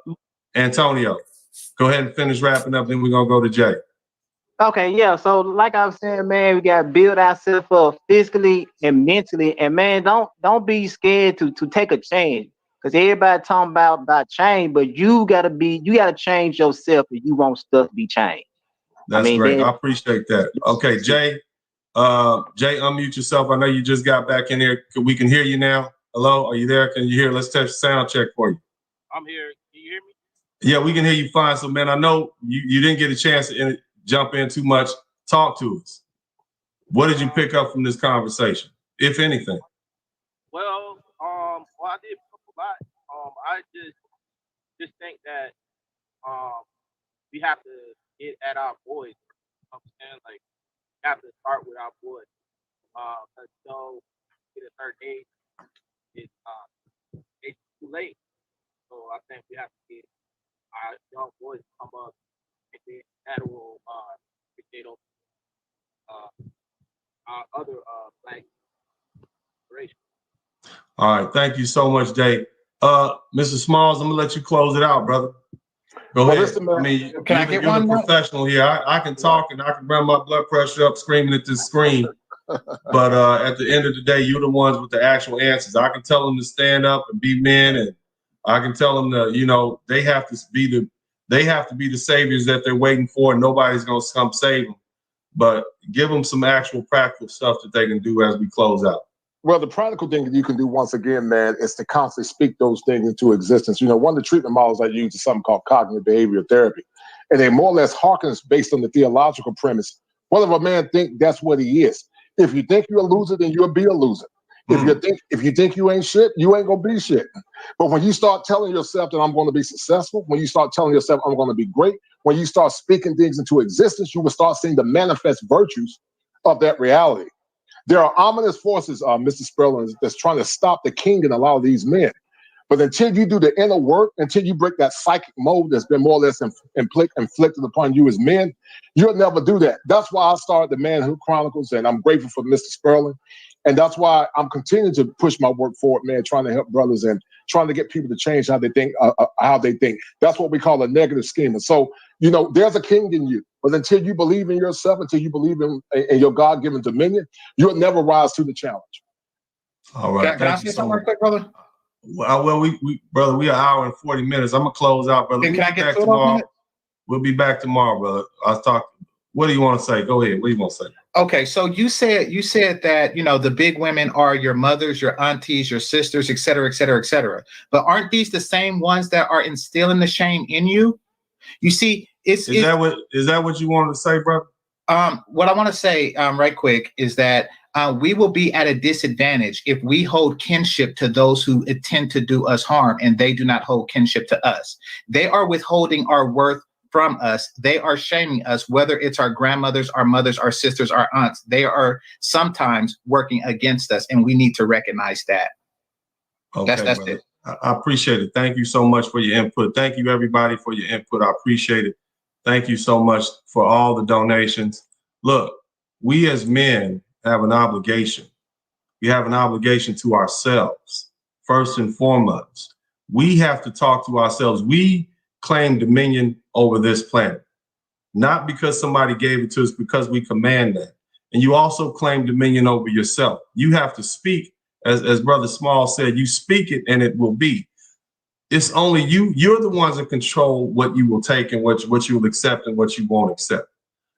Antonio, go ahead and finish wrapping up, then we're gonna go to Jay. Okay, yeah. So like I was saying, man, we gotta build ourselves up physically and mentally, and man, don't be scared to take a change. Because everybody talking about change, but you gotta change yourself if you want stuff to be changed. That's great. I appreciate that. Okay, Jay. Jay, unmute yourself. I know you just got back in here. We can hear you now. Hello, are you there? Can you hear? Let's test sound check for you. I'm here. Can you hear me? Yeah, we can hear you fine. So, man, I know you didn't get a chance to jump in too much. Talk to us. What did you pick up from this conversation, if anything? Well, I did pick up a lot. I just think that we have to get at our boys. You know what I'm saying? Like, we have to start with our boys. Because at a certain age, it's too late. So I think we have to get our young boys to come up, and then that will dictate on our other black generation. All right, thank you so much, Jay. Mr. Smalls, I'm gonna let you close it out, brother. Go ahead. Listen, man, I mean, you're the professional here. I can talk and I can run my blood pressure up screaming at this screen. But at the end of the day, you're the ones with the actual answers. I can tell them to stand up and be men, and I can tell them to, they have to be the saviors that they're waiting for, and nobody's gonna come save them. But give them some actual practical stuff that they can do as we close out. Well, the practical thing that you can do once again, man, is to constantly speak those things into existence. One of the treatment models I use is something called cognitive behavioral therapy. And they more or less harkens based on the theological premise. Whether a man think that's what he is. If you think you're a loser, then you'll be a loser. If you think you ain't shit, you ain't gonna be shit. But when you start telling yourself that I'm gonna be successful, when you start telling yourself I'm gonna be great, when you start speaking things into existence, you will start seeing the manifest virtues of that reality. There are ominous forces, Mr. Sperling, that's trying to stop the king in a lot of these men. But until you do the inner work, until you break that psychic mold that's been more or less inflicted upon you as men, you'll never do that. That's why I started the Manhood Chronicles, and I'm grateful for Mr. Sperling. And that's why I'm continuing to push my work forward, man, trying to help brothers and trying to get people to change how they think, That's what we call a negative schema. So, there's a king in you. But until you believe in yourself, until you believe in your God-given dominion, you'll never rise to the challenge. All right. Can I say something real quick, brother? Well, brother, we an hour and 40 minutes. I'm gonna close out, brother. Can I get tomorrow? We'll be back tomorrow, brother. What do you want to say? Go ahead. What do you want to say? Okay, so you said that the big women are your mothers, your aunties, your sisters, et cetera, et cetera, et cetera. But aren't these the same ones that are instilling the shame in you? You see, is that what you wanted to say, brother? What I want to say right quick is that we will be at a disadvantage if we hold kinship to those who intend to do us harm, and they do not hold kinship to us. They are withholding our worth from us. They are shaming us, whether it's our grandmothers, our mothers, our sisters, our aunts. They are sometimes working against us, and we need to recognize that. Okay, that's brother. it. I appreciate it. Thank you so much for your input. Thank you, everybody, for your input. I appreciate it. Thank you so much for all the donations. Look, we as men have an obligation. We have an obligation to ourselves, first and foremost. We have to talk to ourselves. We claim dominion over this planet, not because somebody gave it to us, because we command that. And you also claim dominion over yourself. You have to speak, as Brother Small said, you speak it and it will be. It's only you. You're the ones that control what you will take and what you will accept and what you won't accept.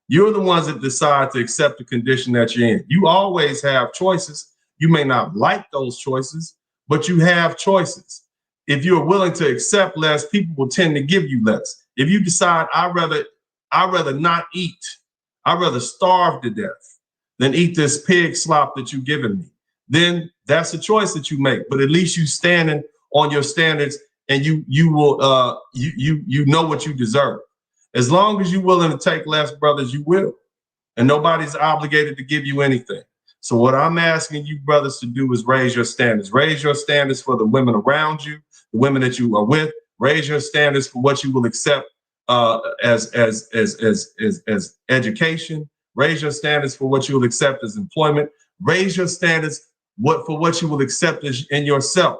You're the ones that decide to accept the condition that you're in. You always have choices. You may not like those choices, but you have choices. If you're willing to accept less, people will tend to give you less. If you decide, I'd rather not eat, I'd rather starve to death than eat this pig slop that you've given me, then that's a choice that you make. But at least you standing on your standards, and you will you know what you deserve. As long as you're willing to take less, brothers, you will. And nobody's obligated to give you anything. So what I'm asking you brothers to do is raise your standards. Raise your standards for the women around you, the women that you are with. Raise your standards for what you will accept as education. Raise your standards for what you will accept as employment. Raise your standards for what you will accept in yourself.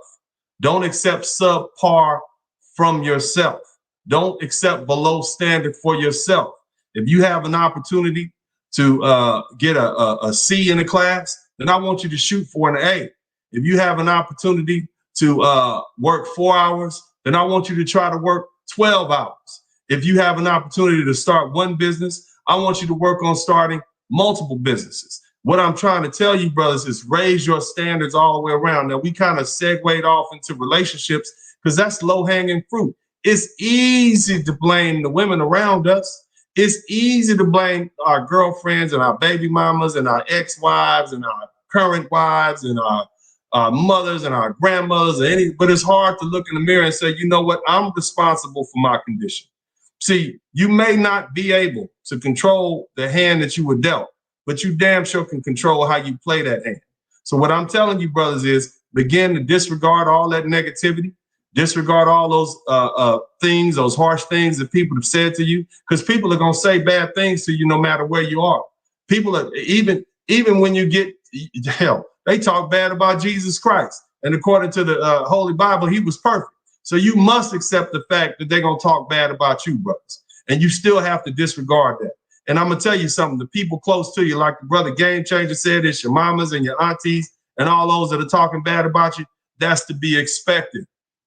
Don't accept subpar from yourself. Don't accept below standard for yourself. If you have an opportunity to get a C in a class, then I want you to shoot for an A. If you have an opportunity to work 4 hours, then I want you to try to work 12 hours. If you have an opportunity to start one business, I want you to work on starting multiple businesses. What I'm trying to tell you, brothers, is raise your standards all the way around. Now, we kind of segued off into relationships because that's low-hanging fruit. It's easy to blame the women around us. It's easy to blame our girlfriends and our baby mamas and our ex-wives and our current wives and our mothers and our grandmothers, but it's hard to look in the mirror and say, you know what, I'm responsible for my condition. See, you may not be able to control the hand that you were dealt, but you damn sure can control how you play that hand. So what I'm telling you, brothers, is begin to disregard all that negativity, disregard all those things, those harsh things that people have said to you, because people are going to say bad things to you no matter where you are. People are, even when you get, hell, they talk bad about Jesus Christ. And according to the Holy Bible, he was perfect. So you must accept the fact that they're going to talk bad about you, brothers. And you still have to disregard that. And I'm going to tell you something, the people close to you, like the brother Game Changer said, it's your mamas and your aunties and all those that are talking bad about you. That's to be expected.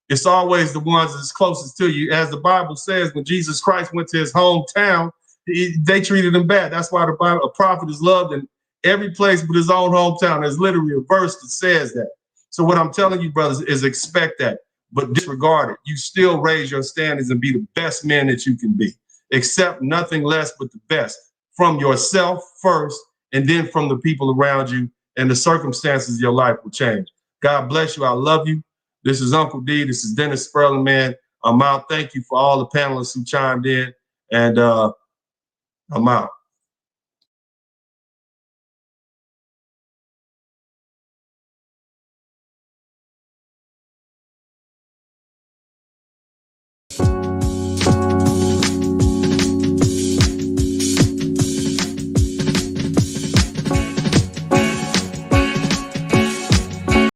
It's always the ones that's closest to you. As the Bible says, when Jesus Christ went to his hometown, they treated him bad. That's why the Bible, a prophet is loved in every place but his own hometown. There's literally a verse that says that. So what I'm telling you, brothers, is expect that, but disregard it. You still raise your standards and be the best man that you can be. Accept nothing less but the best from yourself first, and then from the people around you, and the circumstances of your life will change. God bless you. I love you. This is Uncle D. This is Dennis Sperling, man. I'm out. Thank you for all the panelists who chimed in, and I'm out.